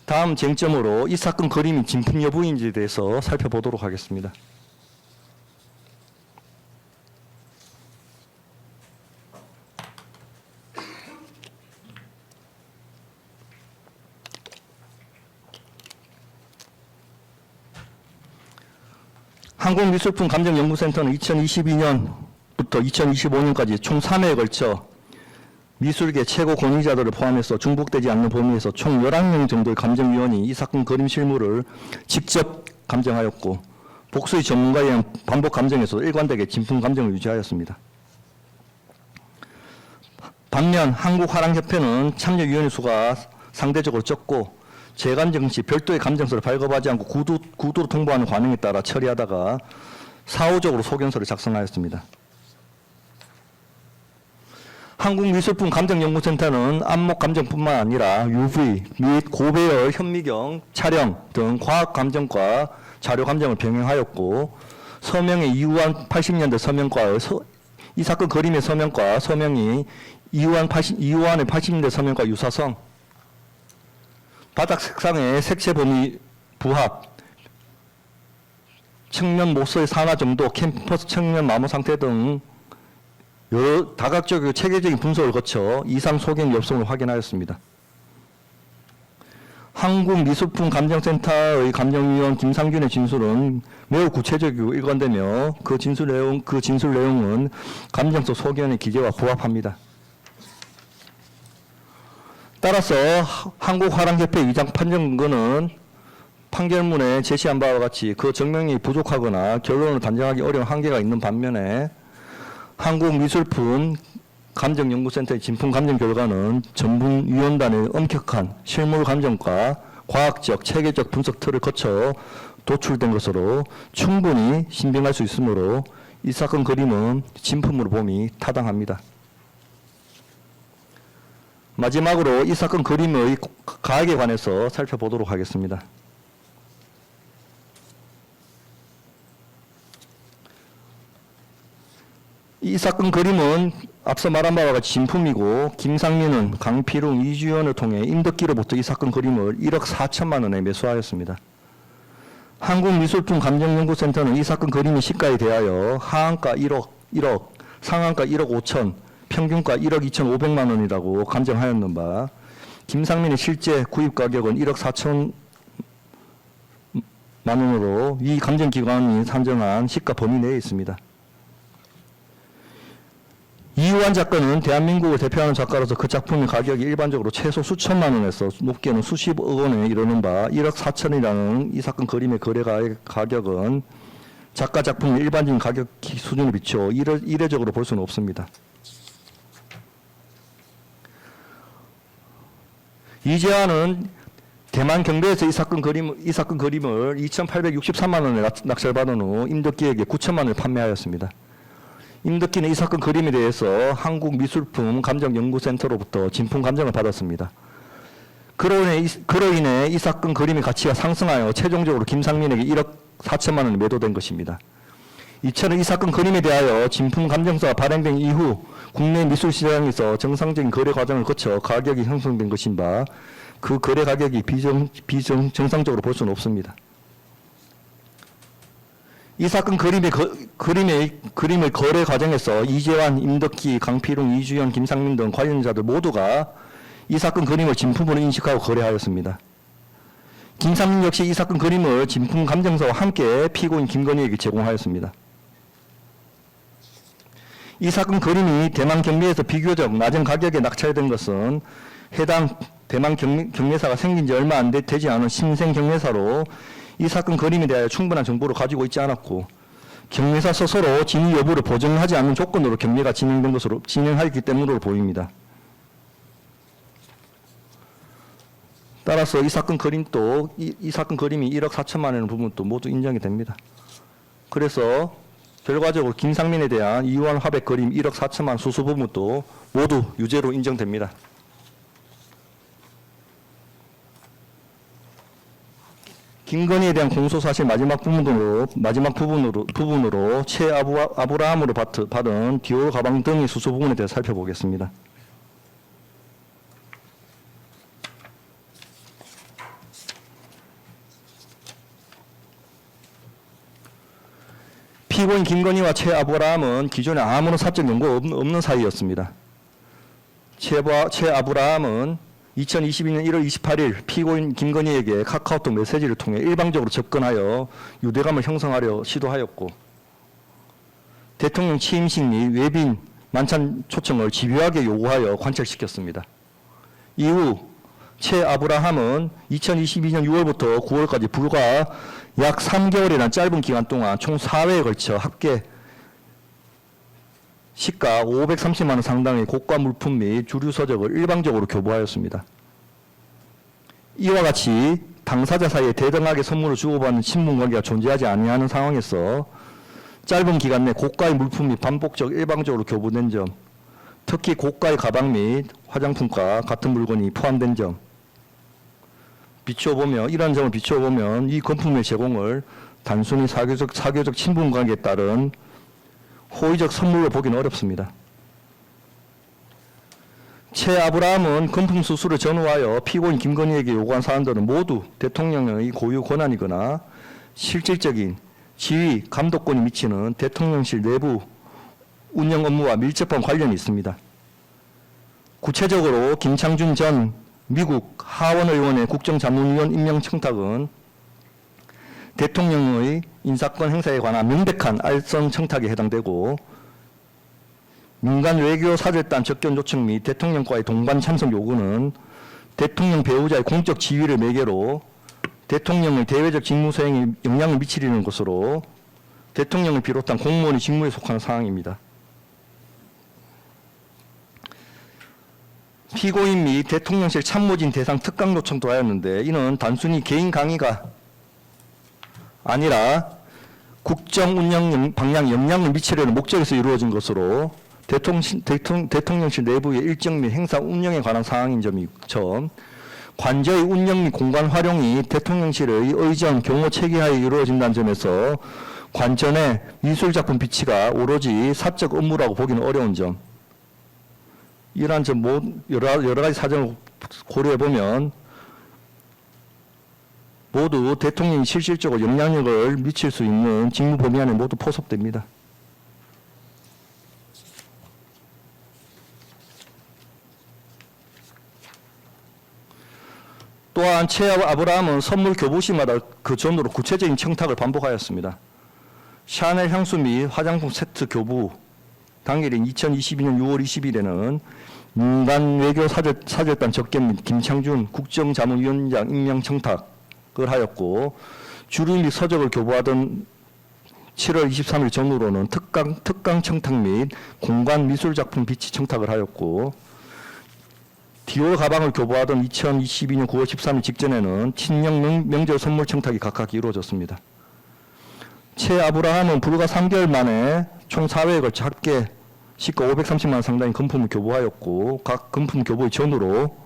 다음 쟁점으로 이 사건 그림이 진품 여부인지에 대해서 살펴보도록 하겠습니다. 한국미술품감정연구센터는 2022년부터 2025년까지 총 3회에 걸쳐 미술계 최고 권위자들을 포함해서 중복되지 않는 범위에서 총 11명 정도의 감정위원이 이 사건 그림 실물을 직접 감정하였고 복수의 전문가에 의한 반복 감정에서 일관되게 진품 감정을 유지하였습니다. 반면 한국화랑협회는 참여위원회 수가 상대적으로 적고 재감정 시 별도의 감정서를 발급하지 않고 구두로 통보하는 관행에 따라 처리하다가 사후적으로 소견서를 작성하였습니다. 한국미술품 감정연구센터는 안목 감정뿐만 아니라 UV 및 고배열 현미경 촬영 등 과학 감정과 자료 감정을 병행하였고, 서명의 이우환 80년대 서명과의 이 사건 그림의 서명과 서명이 이우환의 80년대 서명과 유사성, 바닥 색상의 색채 범위 부합, 측면 모서의 산화 정도, 캠퍼스 측면 마모 상태 등 여러 다각적이고 체계적인 분석을 거쳐 이상 소견 엽성을 확인하였습니다. 한국미술품 감정센터의 감정위원 김상균의 진술은 매우 구체적이고 일관되며 그 진술 내용은 감정서 소견의 기재와 부합합니다. 따라서 한국화랑협회 위장 판정 근거는 판결문에 제시한 바와 같이 그 증명이 부족하거나 결론을 단정하기 어려운 한계가 있는 반면에, 한국미술품 감정연구센터의 진품 감정 결과는 전문위원단의 엄격한 실물 감정과 과학적, 체계적 분석 틀을 거쳐 도출된 것으로 충분히 신빙할 수 있으므로 이 사건 그림은 진품으로 봄이 타당합니다. 마지막으로 이 사건 그림의 가액에 관해서 살펴보도록 하겠습니다. 이 사건 그림은 앞서 말한 바와 같이 진품이고, 김상민은 강필웅, 이주연을 통해 임덕기로부터 이 사건 그림을 1억 4천만 원에 매수하였습니다. 한국미술품 감정연구센터는 이 사건 그림의 시가에 대하여 하한가 1억, 상한가 1억 5천, 평균가 1억 2,500만 원이라고 감정하였는 바, 김상민의 실제 구입 가격은 1억 4천만 원으로 이 감정기관이 산정한 시가 범위 내에 있습니다. 이우환 작가는 대한민국을 대표하는 작가로서 그 작품의 가격이 일반적으로 최소 수천만 원에서 높게는 수십억 원에 이르는 바 1억 4천이라는 이 사건 그림의 거래 가격은 작가 작품의 일반적인 가격 수준을 비추어 이례적으로 볼 수는 없습니다. 이재환은 대만 경배에서 이 사건 그림을 2,863만 원에 낙찰받은 후 임덕기에게 9천만 원을 판매하였습니다. 임덕기는 이 사건 그림에 대해서 한국미술품 감정연구센터로부터 진품 감정을 받았습니다. 그로 인해 이 사건 그림의 가치가 상승하여 최종적으로 김상민에게 1억 4천만 원이 매도된 것입니다. 이처럼 이 사건 그림에 대하여 진품 감정서가 발행된 이후 국내 미술시장에서 정상적인 거래 과정을 거쳐 가격이 형성된 것인 바, 그 거래 가격이 비정상적으로 볼 수는 없습니다. 이 사건 그림의 거래 과정에서 이재환, 임덕기, 강필웅, 이주연, 김상민 등 관련자들 모두가 이 사건 그림을 진품으로 인식하고 거래하였습니다. 김상민 역시 이 사건 그림을 진품 감정서와 함께 피고인 김건희에게 제공하였습니다. 이 사건 그림이 대만 경매에서 비교적 낮은 가격에 낙찰된 것은 해당 대만 경매사가 생긴 지 얼마 되지 않은 신생 경매사로 이 사건 그림에 대하여 충분한 정보를 가지고 있지 않았고, 경매사 스스로 진위 여부를 보증하지 않는 조건으로 경매가 진행하였기 때문으로 보입니다. 따라서 이 사건 그림도 이 사건 그림이 1억 4천만 원의 부분도 모두 인정이 됩니다. 그래서 결과적으로 김상민에 대한 이우환 화백 그림 1억 4천만 원 수수 부분도 모두 유죄로 인정됩니다. 김건희에 대한 공소사실 마지막 부분으로 최 아브라함으로 받은 디올 가방 등의 수수 부분에 대해 살펴보겠습니다. 피고인 김건희와 최 아브라함은 기존에 아무런 사적 연고가 없는 사이였습니다. 최 아브라함은 2022년 1월 28일 피고인 김건희에게 카카오톡 메시지를 통해 일방적으로 접근하여 유대감을 형성하려 시도하였고, 대통령 취임식 및 외빈 만찬 초청을 집요하게 요구하여 관철시켰습니다. 이후 최 아브라함은 2022년 6월부터 9월까지 불과 약 3개월이라는 짧은 기간 동안 총 4회에 걸쳐 합계 시가 530만 원 상당의 고가 물품 및 주류 서적을 일방적으로 교부하였습니다. 이와 같이 당사자 사이에 대등하게 선물을 주고받는 친분관계가 존재하지 아니하는 상황에서 짧은 기간 내 고가의 물품이 반복적 일방적으로 교부된 점, 특히 고가의 가방 및 화장품과 같은 물건이 포함된 점, 이러한 점을 비추어보면 이 금품의 제공을 단순히 사교적 친분 관계에 따른 호의적 선물로 보기는 어렵습니다. 최 아브라함은 금품 수수를 전후하여 피고인 김건희에게 요구한 사안들은 모두 대통령의 고유 권한이거나 실질적인 지휘, 감독권이 미치는 대통령실 내부 운영 업무와 밀접한 관련이 있습니다. 구체적으로 김창준 전 미국 하원 의원의 국정자문위원 임명 청탁은 대통령의 인사권 행사에 관한 명백한 알선 청탁에 해당되고, 민간 외교 사절단 접견 요청 및 대통령과의 동반 참석 요구는 대통령 배우자의 공적 지위를 매개로 대통령의 대외적 직무 수행에 영향을 미치려는 것으로 대통령을 비롯한 공무원의 직무에 속하는 사항입니다. 피고인 및 대통령실 참모진 대상 특강 요청도 하였는데, 이는 단순히 개인 강의가 아니라 국정 운영 방향 영향을 미치려는 목적에서 이루어진 것으로 대통령실 내부의 일정 및 행사 운영에 관한 사항인 점, 관저의 운영 및 공간 활용이 대통령실의 의전, 경호 체계하에 이루어진다는 점에서 관저 내 미술작품 비치가 오로지 사적 업무라고 보기는 어려운 점, 이러한 점 여러 가지 사정을 고려해보면 모두 대통령이 실질적으로 영향력을 미칠 수 있는 직무 범위 안에 모두 포섭됩니다. 또한 최 아브라함은 선물 교부 시마다 그 전후로 구체적인 청탁을 반복하였습니다. 샤넬 향수 및 화장품 세트 교부 당일인 2022년 6월 20일에는 민간 외교 사절단 접견 및 김창준 국정자문위원장 임명 청탁을 하였고, 주류 및 서적을 교부하던 7월 23일 전후로는 특강 청탁 및 공간 미술작품 비치 청탁을 하였고, 디올 가방을 교부하던 2022년 9월 13일 직전에는 친형 명절 선물 청탁이 각각 이루어졌습니다. 최 아브라함은 불과 3개월 만에 총 4회에 걸쳐 합계 시가 530만 원 상당의 금품을 교부하였고, 각 금품 교부의 전후로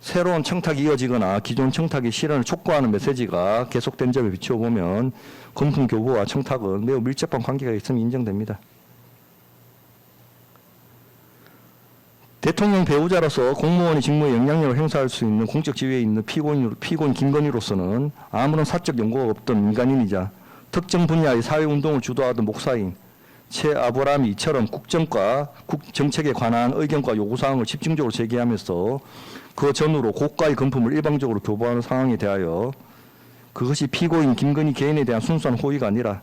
새로운 청탁이 이어지거나 기존 청탁의 실현을 촉구하는 메시지가 계속된 점에 비추어 보면 금품 교부와 청탁은 매우 밀접한 관계가 있음이 인정됩니다. 대통령 배우자로서 공무원의 직무에 영향력을 행사할 수 있는 공적 지위에 있는 피고인 김건희로서는 아무런 사적 연고가 없던 민간인이자 특정 분야의 사회운동을 주도하던 목사인 최 아브라함이 이처럼 국정과 정책에 관한 의견과 요구사항을 집중적으로 제기하면서 그 전후로 고가의 금품을 일방적으로 교부하는 상황에 대하여 그것이 피고인 김건희 개인에 대한 순수한 호의가 아니라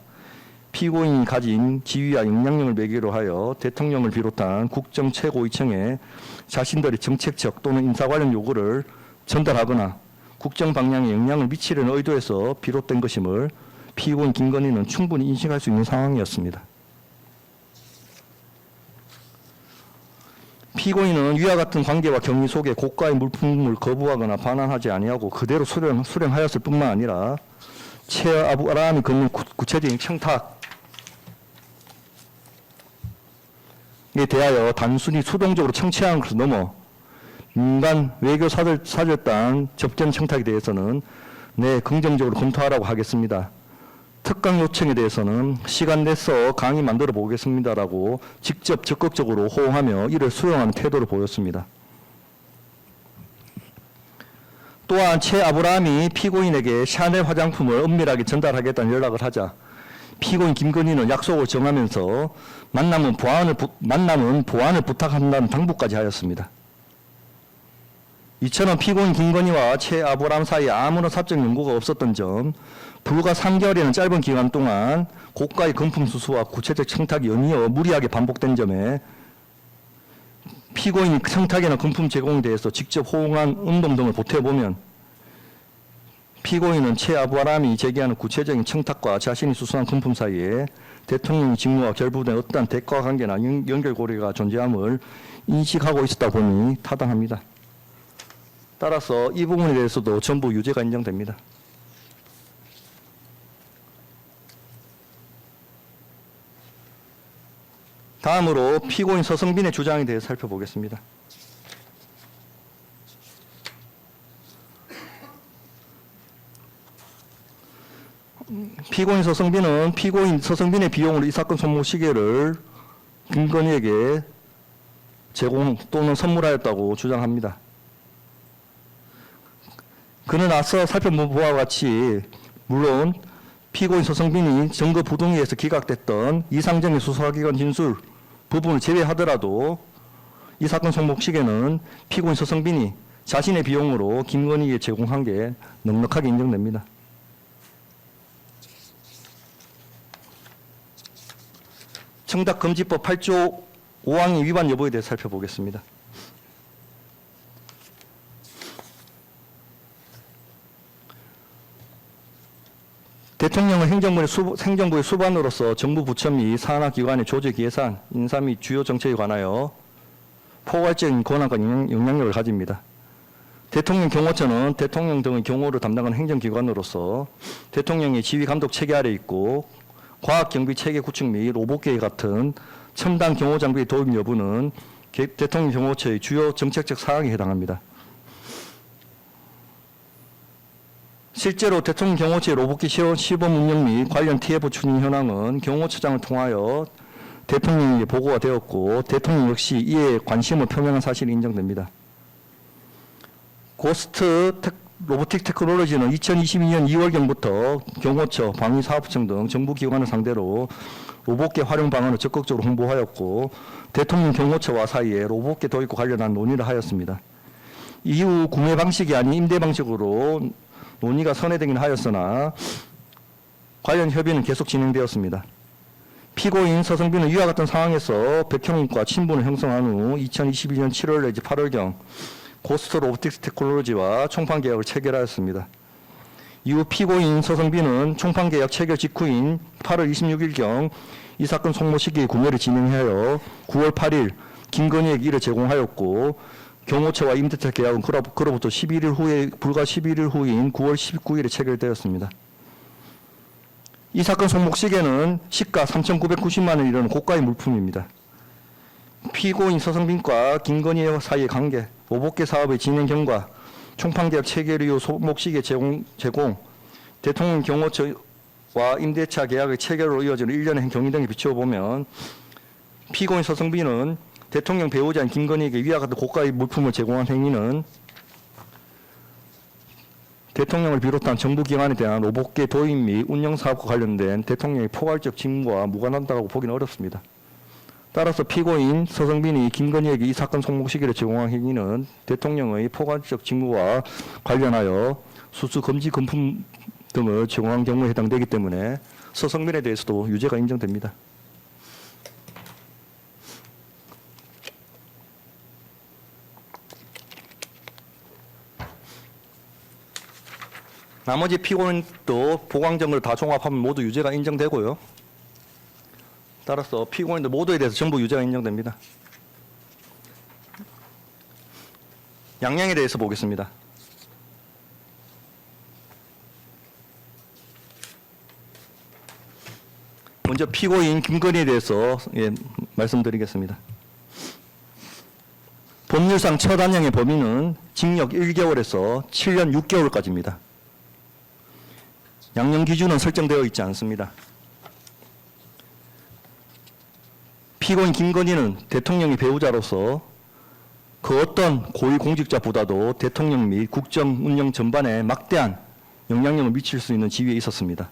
피고인이 가진 지위와 영향력을 매개로 하여 대통령을 비롯한 국정 최고위층에 자신들의 정책적 또는 인사 관련 요구를 전달하거나 국정 방향에 영향을 미치려는 의도에서 비롯된 것임을 피고인 김건희는 충분히 인식할 수 있는 상황이었습니다. 피고인은 위와 같은 관계와 경위 속에 고가의 물품을 거부하거나 반환하지 아니하고 그대로 수령하였을 뿐만 아니라 최 아브라함이 걷는 구체적인 청탁에 대하여 단순히 수동적으로 청취하는 것을 넘어 민간 외교 사절단 접견 청탁에 대해서는 긍정적으로 검토하라고 하겠습니다. 특강 요청에 대해서는 시간 내서 강의 만들어 보겠습니다라고 직접 적극적으로 호응하며 이를 수용하는 태도를 보였습니다. 또한 최 아브라함이 피고인에게 샤넬 화장품을 은밀하게 전달하겠다는 연락을 하자 피고인 김건희는 약속을 정하면서 만남은 보완을 부탁한다는 당부까지 하였습니다. 이처럼 피고인 김건희와 최 아브라함 사이에 아무런 사적 연고가 없었던 점, 불과 3개월이라는 짧은 기간 동안 고가의 금품 수수와 구체적 청탁이 연이어 무리하게 반복된 점에 피고인이 청탁이나 금품 제공에 대해서 직접 호응한 운동 등을 보태보면 피고인은 최 아브라함이 제기하는 구체적인 청탁과 자신이 수수한 금품 사이에 대통령의 직무와 결부된 어떠한 대가 관계나 연결고리가 존재함을 인식하고 있었다 보니 타당합니다. 따라서 이 부분에 대해서도 전부 유죄가 인정됩니다. 다음으로 피고인 서성빈의 주장에 대해 살펴보겠습니다. 피고인 서성빈의 비용으로 이 사건 손목 시계를 김건희에게 제공 또는 선물하였다고 주장합니다. 그는 앞서 살펴본 바와 같이 물론 피고인 서성빈이 증거 부동의에서 기각됐던 이상정의 수사기관 진술 부분을 제외하더라도 이 사건 손목 시계는 피고인 서성빈이 자신의 비용으로 김건희에게 제공한 게 넉넉하게 인정됩니다. 청탁금지법 8조 5항의 위반 여부에 대해 살펴보겠습니다. 대통령은 행정부의 수반으로서 정부 부처 및 산하 기관의 조직 예산, 인사 및 주요 정책에 관하여 포괄적인 권한과 영향력을 가집니다. 대통령 경호처는 대통령 등의 경호를 담당하는 행정기관으로서 대통령의 지휘 감독 체계 아래 있고 과학 경비 체계 구축 및 로봇계획 같은 첨단 경호 장비의 도입 여부는 대통령 경호처의 주요 정책적 사항에 해당합니다. 실제로 대통령 경호처의 로봇기 시범 운영 및 관련 TF 추진 현황은 경호처장을 통하여 대통령에게 보고가 되었고 대통령 역시 이에 관심을 표명한 사실이 인정됩니다. 고스트 로보틱 테크놀로지는 2022년 2월경부터 경호처, 방위사업청 등 정부기관을 상대로 로봇계 활용 방안을 적극적으로 홍보하였고 대통령 경호처와 사이에 로봇계 도입과 관련한 논의를 하였습니다. 이후 구매 방식이 아닌 임대 방식으로 논의가 선회되긴 하였으나 관련 협의는 계속 진행되었습니다. 피고인 서성빈은 이와 같은 상황에서 백형과 친분을 형성한 후 2021년 7월 내지 8월경 고스트 로보틱스 테크놀로지와 총판 계약을 체결하였습니다. 이후 피고인 서성빈은 총판 계약 체결 직후인 8월 26일경 이 사건 송모 시기에 구매를 진행하여 9월 8일 김건희에게 이를 제공하였고 경호처와 임대차 계약은 그로부터 11일 후에 불과 11일 후인 9월 19일에 체결되었습니다. 이 사건 손목 시계는 시가 3,990만 원 이르는 고가의 물품입니다. 피고인 서성빈과 김건희 사이의 관계, 로봇계 사업의 진행 경과, 총판계약 체결 이후 손목 시계 제공, 대통령 경호처와 임대차 계약의 체결로 이어지는 일련의 경위 등에 비추어보면 피고인 서성빈은 대통령 배우자인 김건희에게 위와 같은 고가의 물품을 제공한 행위는 대통령을 비롯한 정부기관에 대한 로봇계 도입 및 운영 사업과 관련된 대통령의 포괄적 직무와 무관하다고 보기는 어렵습니다. 따라서 피고인 서성빈이 김건희에게 이 사건 손목 시계를 제공한 행위는 대통령의 포괄적 직무와 관련하여 수수 금지 금품 등을 제공한 경우에 해당되기 때문에 서성빈에 대해서도 유죄가 인정됩니다. 나머지 피고인도 보강점을 다 종합하면 모두 유죄가 인정되고요. 따라서 피고인들 모두에 대해서 전부 유죄가 인정됩니다. 양형에 대해서 보겠습니다. 먼저 피고인 김건희에 대해서 말씀드리겠습니다. 법률상 첫 한형의 범위는 징역 1개월에서 7년 6개월까지입니다. 양형 기준은 설정되어 있지 않습니다. 피고인 김건희는 대통령의 배우자로서 그 어떤 고위공직자보다도 대통령 및 국정 운영 전반에 막대한 영향력을 미칠 수 있는 지위에 있었습니다.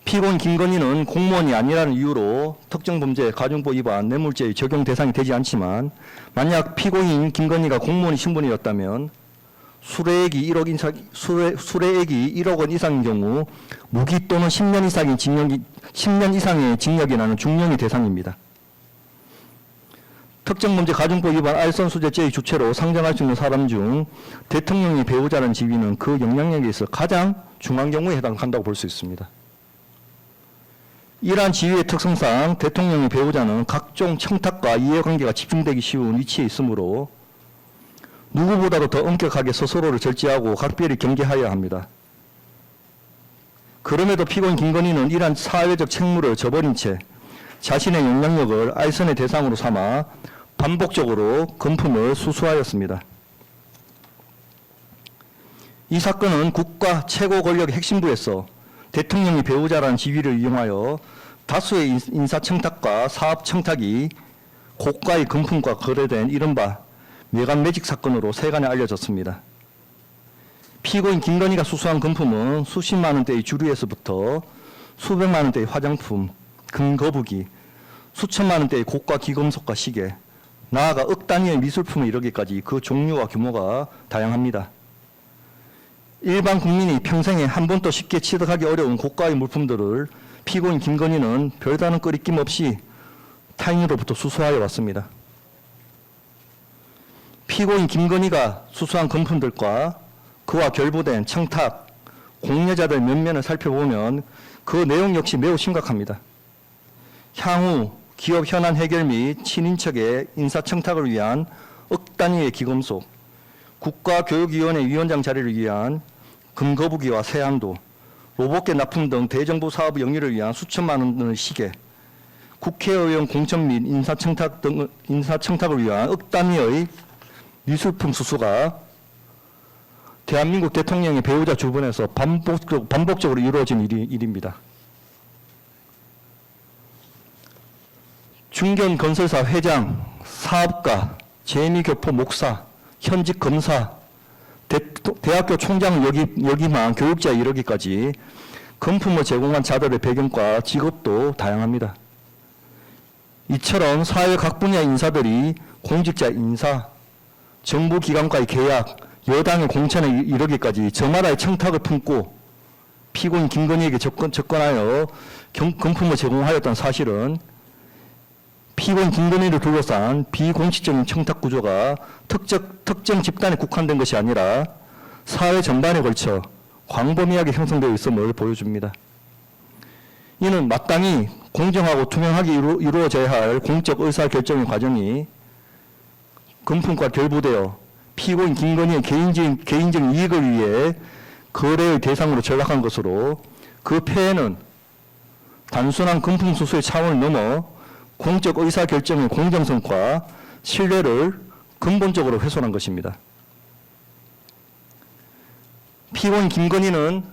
피고인 김건희는 공무원이 아니라는 이유로 특정범죄, 가중법 위반, 뇌물죄의 적용 대상이 되지 않지만 만약 피고인 김건희가 공무원 신분이었다면 수뢰액이 1억 원 이상인 경우 무기 또는 10년 이상의 징역이 나는 중형의 대상입니다. 특정범죄 가중법 위반 알선수재죄의 주체로 상정할 수 있는 사람 중 대통령의 배우자라는 지위는 그 영향력에 있어 가장 중한 경우에 해당한다고 볼 수 있습니다. 이러한 지위의 특성상 대통령의 배우자는 각종 청탁과 이해관계가 집중되기 쉬운 위치에 있으므로 누구보다도 더 엄격하게 스스로를 절제하고 각별히 경계하여야 합니다. 그럼에도 피고인 김건희는 이러한 사회적 책무를 저버린 채 자신의 영향력을 알선의 대상으로 삼아 반복적으로 금품을 수수하였습니다. 이 사건은 국가 최고 권력의 핵심부에서 대통령이 배우자라는 지위를 이용하여 다수의 인사청탁과 사업청탁이 고가의 금품과 거래된 이른바 매간매직 사건으로 세간에 알려졌습니다. 피고인 김건희가 수수한 금품은 수십만 원대의 주류에서부터 수백만 원대의 화장품, 금거북이, 수천만 원대의 고가 기금속과 시계, 나아가 억 단위의 미술품에 이르기까지 그 종류와 규모가 다양합니다. 일반 국민이 평생에 한 번도 쉽게 취득하기 어려운 고가의 물품들을 피고인 김건희는 별다른 꺼리낌 없이 타인으로부터 수수하여 왔습니다. 피고인 김건희가 수수한 금품들과 그와 결부된 청탁, 공여자들 면면을 살펴보면 그 내용 역시 매우 심각합니다. 향후 기업 현안 해결 및 친인척의 인사청탁을 위한 억 단위의 기금속, 국가교육위원회 위원장 자리를 위한 금거북이와 세안도, 로봇계 납품 등 대정부 사업 영위를 위한 수천만 원의 시계, 국회의원 공천 및 인사청탁을 위한 억 단위의 미술품 수수가 대한민국 대통령의 배우자 주변에서 반복적으로 이루어진 일입니다. 중견건설사 회장, 사업가, 재미교포 목사, 현직 검사, 대학교 총장을 역임한 교육자에 이르기까지 금품을 제공한 자들의 배경과 직업도 다양합니다. 이처럼 사회 각 분야의 인사들이 공직자 인사, 정부기관과의 계약, 여당의 공천에 이르기까지 저마다의 청탁을 품고 피고인 김건희에게 접근하여 금품을 제공하였던 사실은 피고인 김건희를 둘러싼 비공식적인 청탁 구조가 특정 집단에 국한된 것이 아니라 사회 전반에 걸쳐 광범위하게 형성되어 있음을 보여줍니다. 이는 마땅히 공정하고 투명하게 이루어져야 할 공적 의사결정의 과정이 금품과 결부되어 피고인 김건희의 개인적인 이익을 위해 거래의 대상으로 전락한 것으로 그 폐해는 단순한 금품 수수의 차원을 넘어 공적 의사결정의 공정성과 신뢰를 근본적으로 훼손한 것입니다. 피고인 김건희는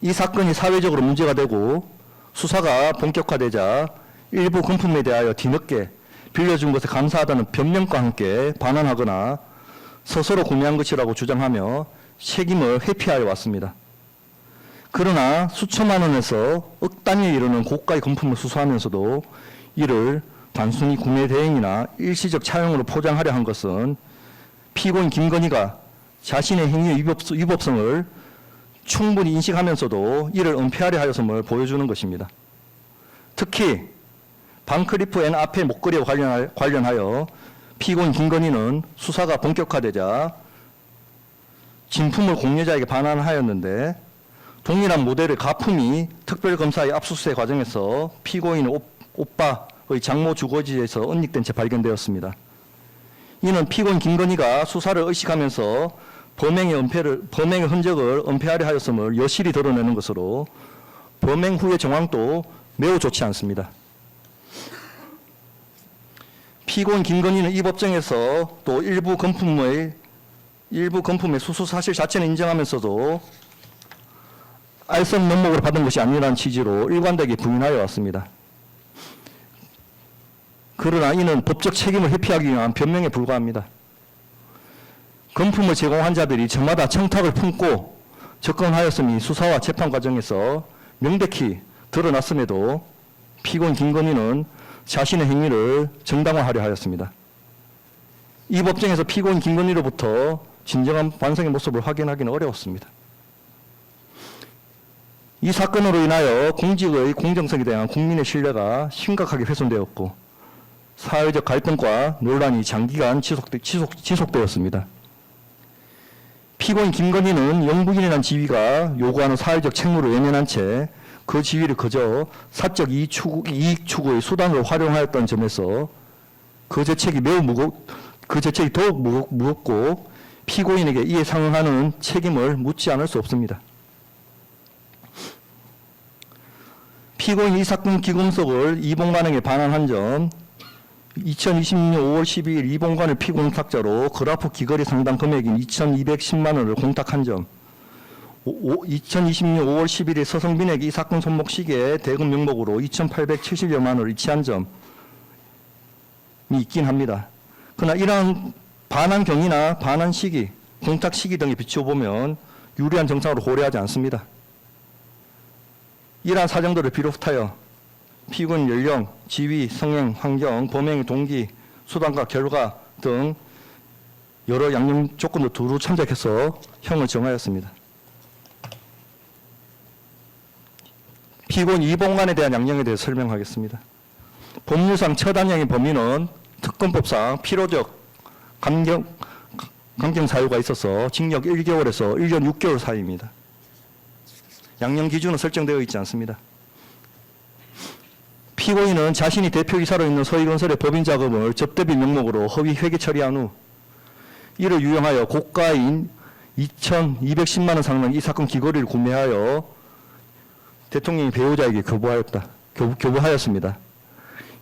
이 사건이 사회적으로 문제가 되고 수사가 본격화되자 일부 금품에 대하여 뒤늦게 빌려준 것에 감사하다는 변명과 함께 반환하거나 스스로 구매한 것이라고 주장하며 책임을 회피하여 왔습니다. 그러나 수천만 원에서 억 단위에 이르는 고가의 금품을 수수하면서도 이를 단순히 구매 대행이나 일시적 차용으로 포장하려 한 것은 피고인 김건희가 자신의 행위의 위법성을 충분히 인식하면서도 이를 은폐하려 하였음을 보여주는 것입니다. 특히 반클리프 앤 아펠 목걸이와 관련하여 피고인 김건희는 수사가 본격화되자 진품을 공여자에게 반환하였는데 동일한 모델의 가품이 특별검사의 압수수색 과정에서 피고인 오빠의 장모 주거지에서 은닉된 채 발견되었습니다. 이는 피고인 김건희가 수사를 의식하면서 범행의 흔적을 은폐하려 하였음을 여실히 드러내는 것으로 범행 후의 정황도 매우 좋지 않습니다. 피고인 김건희는 이 법정에서 또 일부 금품의 수수 사실 자체는 인정하면서도 알선 명목으로 받은 것이 아니라는 취지로 일관되게 부인하여 왔습니다. 그러나 이는 법적 책임을 회피하기 위한 변명에 불과합니다. 금품을 제공한 자들이 저마다 청탁을 품고 접근하였음이 수사와 재판 과정에서 명백히 드러났음에도 피고인 김건희는 자신의 행위를 정당화하려 하였습니다. 이 법정에서 피고인 김건희로부터 진정한 반성의 모습을 확인하기는 어려웠습니다. 이 사건으로 인하여 공직의 공정성에 대한 국민의 신뢰가 심각하게 훼손되었고 사회적 갈등과 논란이 장기간 지속되었습니다. 피고인 김건희는 영부인이라는 지위가 요구하는 사회적 책무를 외면한 채 그 지위를 그저 사적 이익 추구의 수단으로 활용하였던 점에서 그 죄책이 더욱 무겁고 피고인에게 이에 상응하는 책임을 묻지 않을 수 없습니다. 피고인 이 사건 기금속을 이봉관에게 반환한 점, 2020년 5월 12일 이봉관을 피공탁자로 그래프 기거래 상당 금액인 2,210만 원을 공탁한 점, 2020년 5월 11일 서성빈에게 이 사건 손목 시계 대금 명목으로 2,870여만 원을 이체한 점이 있긴 합니다. 그러나 이러한 반환 경위나 반환 시기, 공탁 시기 등에 비추어 보면 유리한 정상으로 고려하지 않습니다. 이러한 사정들을 비롯하여 피고인 연령, 지위, 성행, 환경, 범행의 동기, 수단과 결과 등 여러 양형 조건을 두루 참작해서 형을 정하였습니다. 피고인 이봉관에 대한 양형에 대해 설명하겠습니다. 법률상 처단형의 범위는 특검법상 필요적 감경 사유가 있어서 징역 1개월에서 1년 6개월 사이입니다. 양형 기준은 설정되어 있지 않습니다. 피고인은 자신이 대표이사로 있는 서희건설의 법인 자금을 접대비 명목으로 허위 회계 처리한 후 이를 유용하여 고가인 2,210만 원 상당 이 사건 귀걸이를 구매하여 대통령이 배우자에게 교부하였습니다.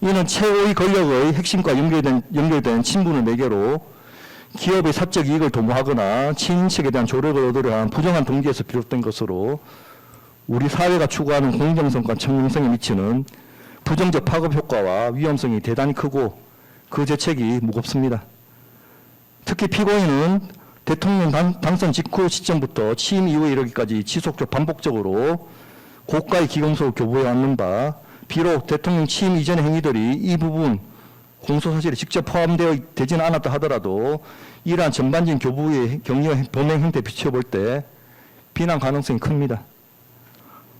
이는 최고의 권력의 핵심과 연결된 친분을 매개로 기업의 사적 이익을 도모하거나 친인척에 대한 조력을 얻으려 한 부정한 동기에서 비롯된 것으로 우리 사회가 추구하는 공정성과 청렴성에 미치는 부정적 파급 효과와 위험성이 대단히 크고 그 죄책이 무겁습니다. 특히 피고인은 대통령 당선 직후 시점부터 취임 이후에 이르기까지 지속적 반복적으로 고가의 기금속을 교부해왔는 바, 비록 대통령 취임 이전의 행위들이 이 부분 공소사실에 직접 포함되지는 않았다 하더라도 이러한 전반적인 교부의 경위와 범행 행태에 비춰볼 때 비난 가능성이 큽니다.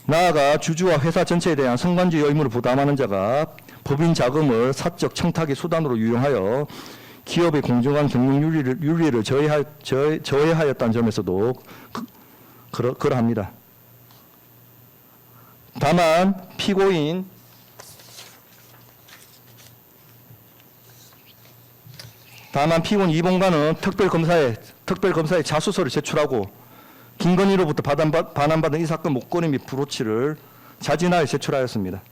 나아가 주주와 회사 전체에 대한 성관주의 의무를 부담하는 자가 법인 자금을 사적 청탁의 수단으로 유용하여 기업의 공정한 경영 윤리를 저해하였다는 점에서도 그러합니다. 다만 피고인 이봉관은 특별검사에 자수서를 제출하고 김건희로부터 반환받은 이 사건 목걸이 및 브로치를 자진하여 제출하였습니다.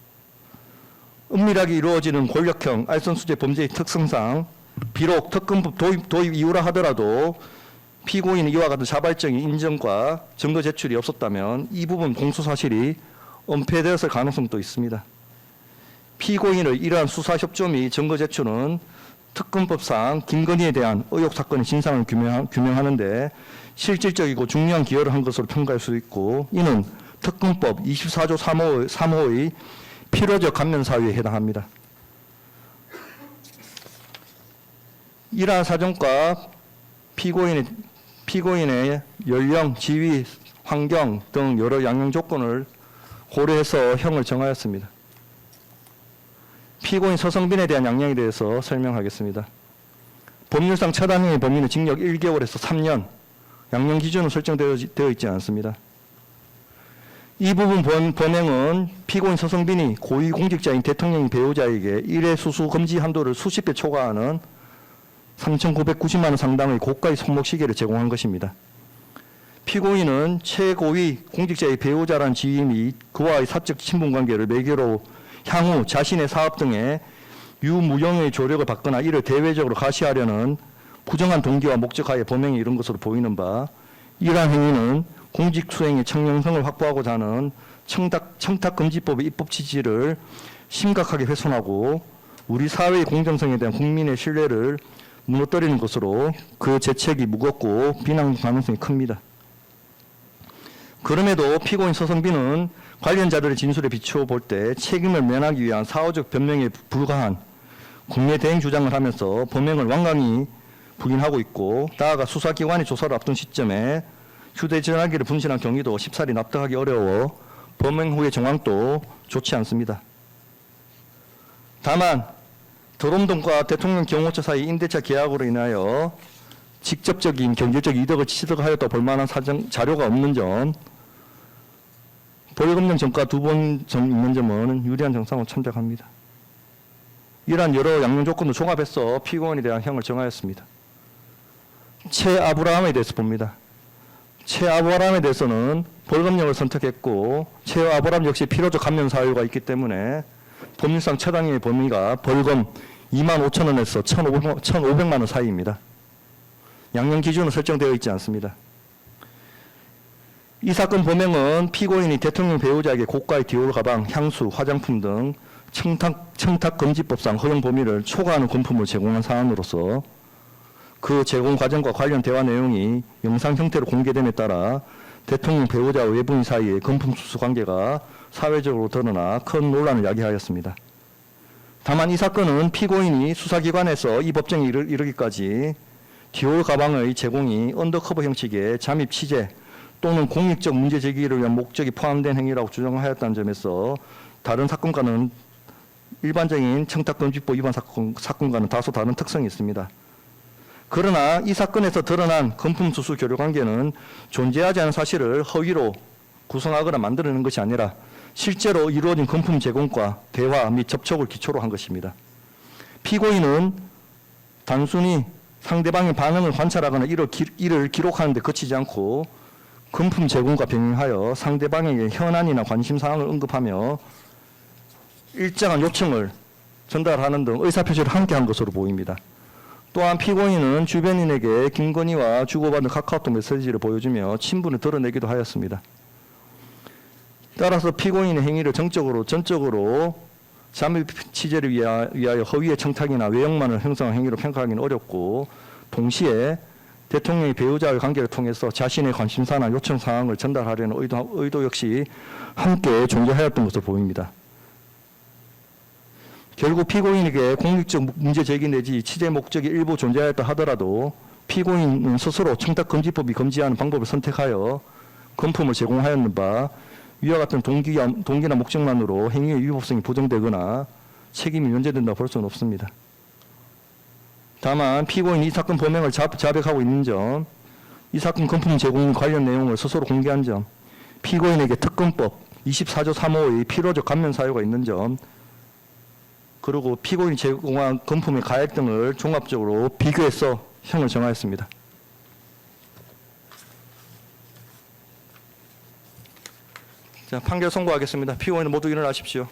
은밀하게 이루어지는 권력형 알선수재 범죄의 특성상 비록 특검법 도입 이후라 하더라도 피고인의 이와 같은 자발적인 인정과 증거 제출이 없었다면 이 부분 공소사실이 은폐되었을 가능성도 있습니다. 피고인의 이러한 수사 협조 및 증거 제출은 특검법상 김건희에 대한 의혹 사건의 진상을 규명하는 데 실질적이고 중요한 기여를 한 것으로 평가할 수 있고 이는 특검법 24조 3호의 필요적 감면 사유에 해당합니다. 이러한 사정과 피고인의 연령, 지위, 환경 등 여러 양형 조건을 고려해서 형을 정하였습니다. 피고인 서성빈에 대한 양형에 대해서 설명하겠습니다. 법률상 처단형의 범위는 징역 1개월에서 3년, 양형 기준은 설정되어 있지 않습니다. 이 부분 범행은 피고인 서성빈이 고위공직자인 대통령 배우자에게 일회 수수 금지 한도를 수십 배 초과하는 3,990만 원 상당의 고가의 손목 시계를 제공한 것입니다. 피고인은 최고위 공직자의 배우자란 지위 및 그와의 사적 친분관계를 매개로 향후 자신의 사업 등에 유무용의 조력을 받거나 이를 대외적으로 가시하려는 부정한 동기와 목적하에 범행에 이른 것으로 보이는 바 이러한 행위는 공직수행의 청렴성을 확보하고자 하는 청탁금지법의 입법 취지를 심각하게 훼손하고 우리 사회의 공정성에 대한 국민의 신뢰를 무너뜨리는 것으로 그 죄책이 무겁고 비난 가능성이 큽니다. 그럼에도 피고인 서성빈은 관련자들의 진술에 비추어 볼 때 책임을 면하기 위한 사후적 변명에 불과한 국내 대행 주장을 하면서 범행을 완강히 부인하고 있고 나아가 수사기관이 조사를 앞둔 시점에 휴대전화기를 분실한 경위도 쉽사리 납득하기 어려워 범행 후의 정황도 좋지 않습니다. 다만 도롬동과 대통령 경호처 사이 임대차 계약으로 인하여 직접적인 경제적 이득을 취득하였다 볼 만한 자료가 없는 점, 벌금형 전과 2번 있는 점은 유리한 정상으로 참작합니다. 이러한 여러 양형 조건을 종합해서 피고인에 대한 형을 정하였습니다. 최 아브라함에 대해서 봅니다. 최아보람에 대해서는 벌금형을 선택했고 최아보람 역시 필요적 감면 사유가 있기 때문에 법률상 처당의 범위가 벌금 25,000원에서 1,500만 원 사이입니다. 양형 기준은 설정되어 있지 않습니다. 이 사건 범행은 피고인이 대통령 배우자에게 고가의 디올 가방, 향수, 화장품 등 청탁금지법상 허용 범위를 초과하는 금품을 제공한 사안으로서 그 제공 과정과 관련 대화 내용이 영상 형태로 공개됨에 따라 대통령 배우자와 외부인 사이의 금품 수수 관계가 사회적으로 드러나 큰 논란을 야기하였습니다. 다만 이 사건은 피고인이 수사기관에서 이 법정에 이르기까지 디올 가방의 제공이 언더커버 형식의 잠입 취재 또는 공익적 문제 제기를 위한 목적이 포함된 행위라고 주장하였다는 점에서 다른 사건과는 일반적인 청탁금지법 위반 사건과는 다소 다른 특성이 있습니다. 그러나 이 사건에서 드러난 금품 수수 교류 관계는 존재하지 않은 사실을 허위로 구성하거나 만들어낸 것이 아니라 실제로 이루어진 금품 제공과 대화 및 접촉을 기초로 한 것입니다. 피고인은 단순히 상대방의 반응을 관찰하거나 이를 기록하는 데 그치지 않고 금품 제공과 병행하여 상대방에게 현안이나 관심사항을 언급하며 일정한 요청을 전달하는 등 의사표시를 함께 한 것으로 보입니다. 또한 피고인은 주변인에게 김건희와 주고받은 카카오톡 메시지를 보여주며 친분을 드러내기도 하였습니다. 따라서 피고인의 행위를 전적으로 잠입 취재를 위하여 허위의 청탁이나 외형만을 형성한 행위로 평가하기는 어렵고 동시에 대통령의 배우자의 관계를 통해서 자신의 관심사나 요청 사항을 전달하려는 의도 역시 함께 존재하였던 것으로 보입니다. 결국 피고인에게 공익적 문제 제기 내지 취재 목적이 일부 존재하였다 하더라도 피고인은 스스로 청탁금지법이 금지하는 방법을 선택하여 금품을 제공하였는 바 위와 같은 동기나 목적만으로 행위의 위법성이 부정되거나 책임이 면제된다고 볼 수는 없습니다. 다만 피고인이 이 사건 범행을 자백하고 있는 점, 이 사건 금품 제공 관련 내용을 스스로 공개한 점, 피고인에게 특검법 24조 3호의 필요적 감면 사유가 있는 점, 그리고 피고인이 제공한 금품의 가액 등을 종합적으로 비교해서 형을 정하였습니다. 자, 판결 선고하겠습니다. 피고인은 모두 일어나십시오.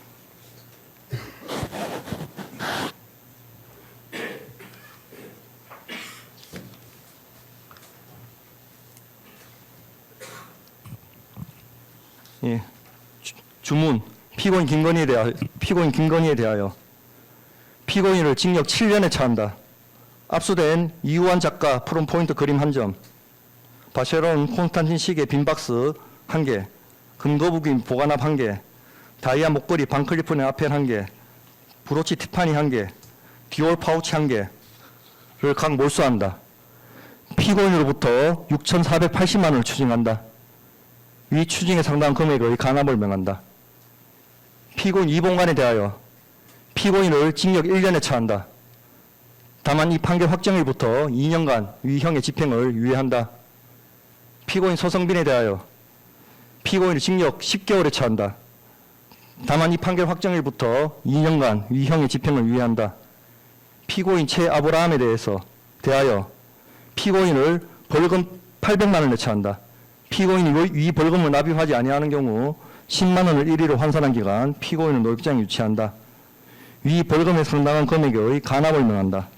예, 주문 피고인 김건희에 대하여 피고인을 징역 7년에 처한다. 압수된 이우환 작가 프롬 포인트 그림 1점, 바쉐론 콘스탄틴 시계 빈박스 1개, 금거북이 보관압 1개, 다이아 목걸이 반클리프네 아펠 1개, 브로치 티파니 1개, 디올 파우치 1개를 각 몰수한다. 피고인으로부터 6,480만 원을 추징한다. 위 추징에 상당한 금액의 간압을 명한다. 피고인 이봉관에 대하여 피고인을 징역 1년에 처한다. 다만 이 판결 확정일부터 2년간 위형의 집행을 유예한다. 피고인 서성빈에 대하여 피고인을 징역 10개월에 처한다. 다만 이 판결 확정일부터 2년간 위형의 집행을 유예한다. 피고인 최아브라함에 대하여 피고인을 벌금 800만 원에 처한다. 피고인이 위 벌금을 납입하지 아니하는 경우 10만 원을 1위로 환산한 기간 피고인을 노역장에 유치한다. 위 벌금에 상당한 금액의 간압을 명한다.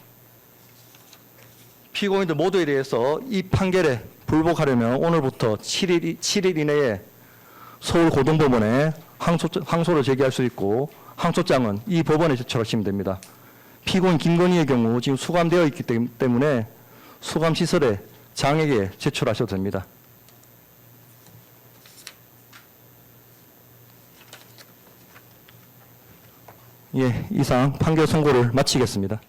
피고인들 모두에 대해서 이 판결에 불복하려면 오늘부터 7일 이내에 서울고등법원에 항소를 제기할 수 있고 항소장은 이 법원에 제출하시면 됩니다. 피고인 김건희의 경우 지금 수감되어 있기 때문에 수감시설에 장에게 제출하셔도 됩니다. 예, 이상 판결 선고를 마치겠습니다.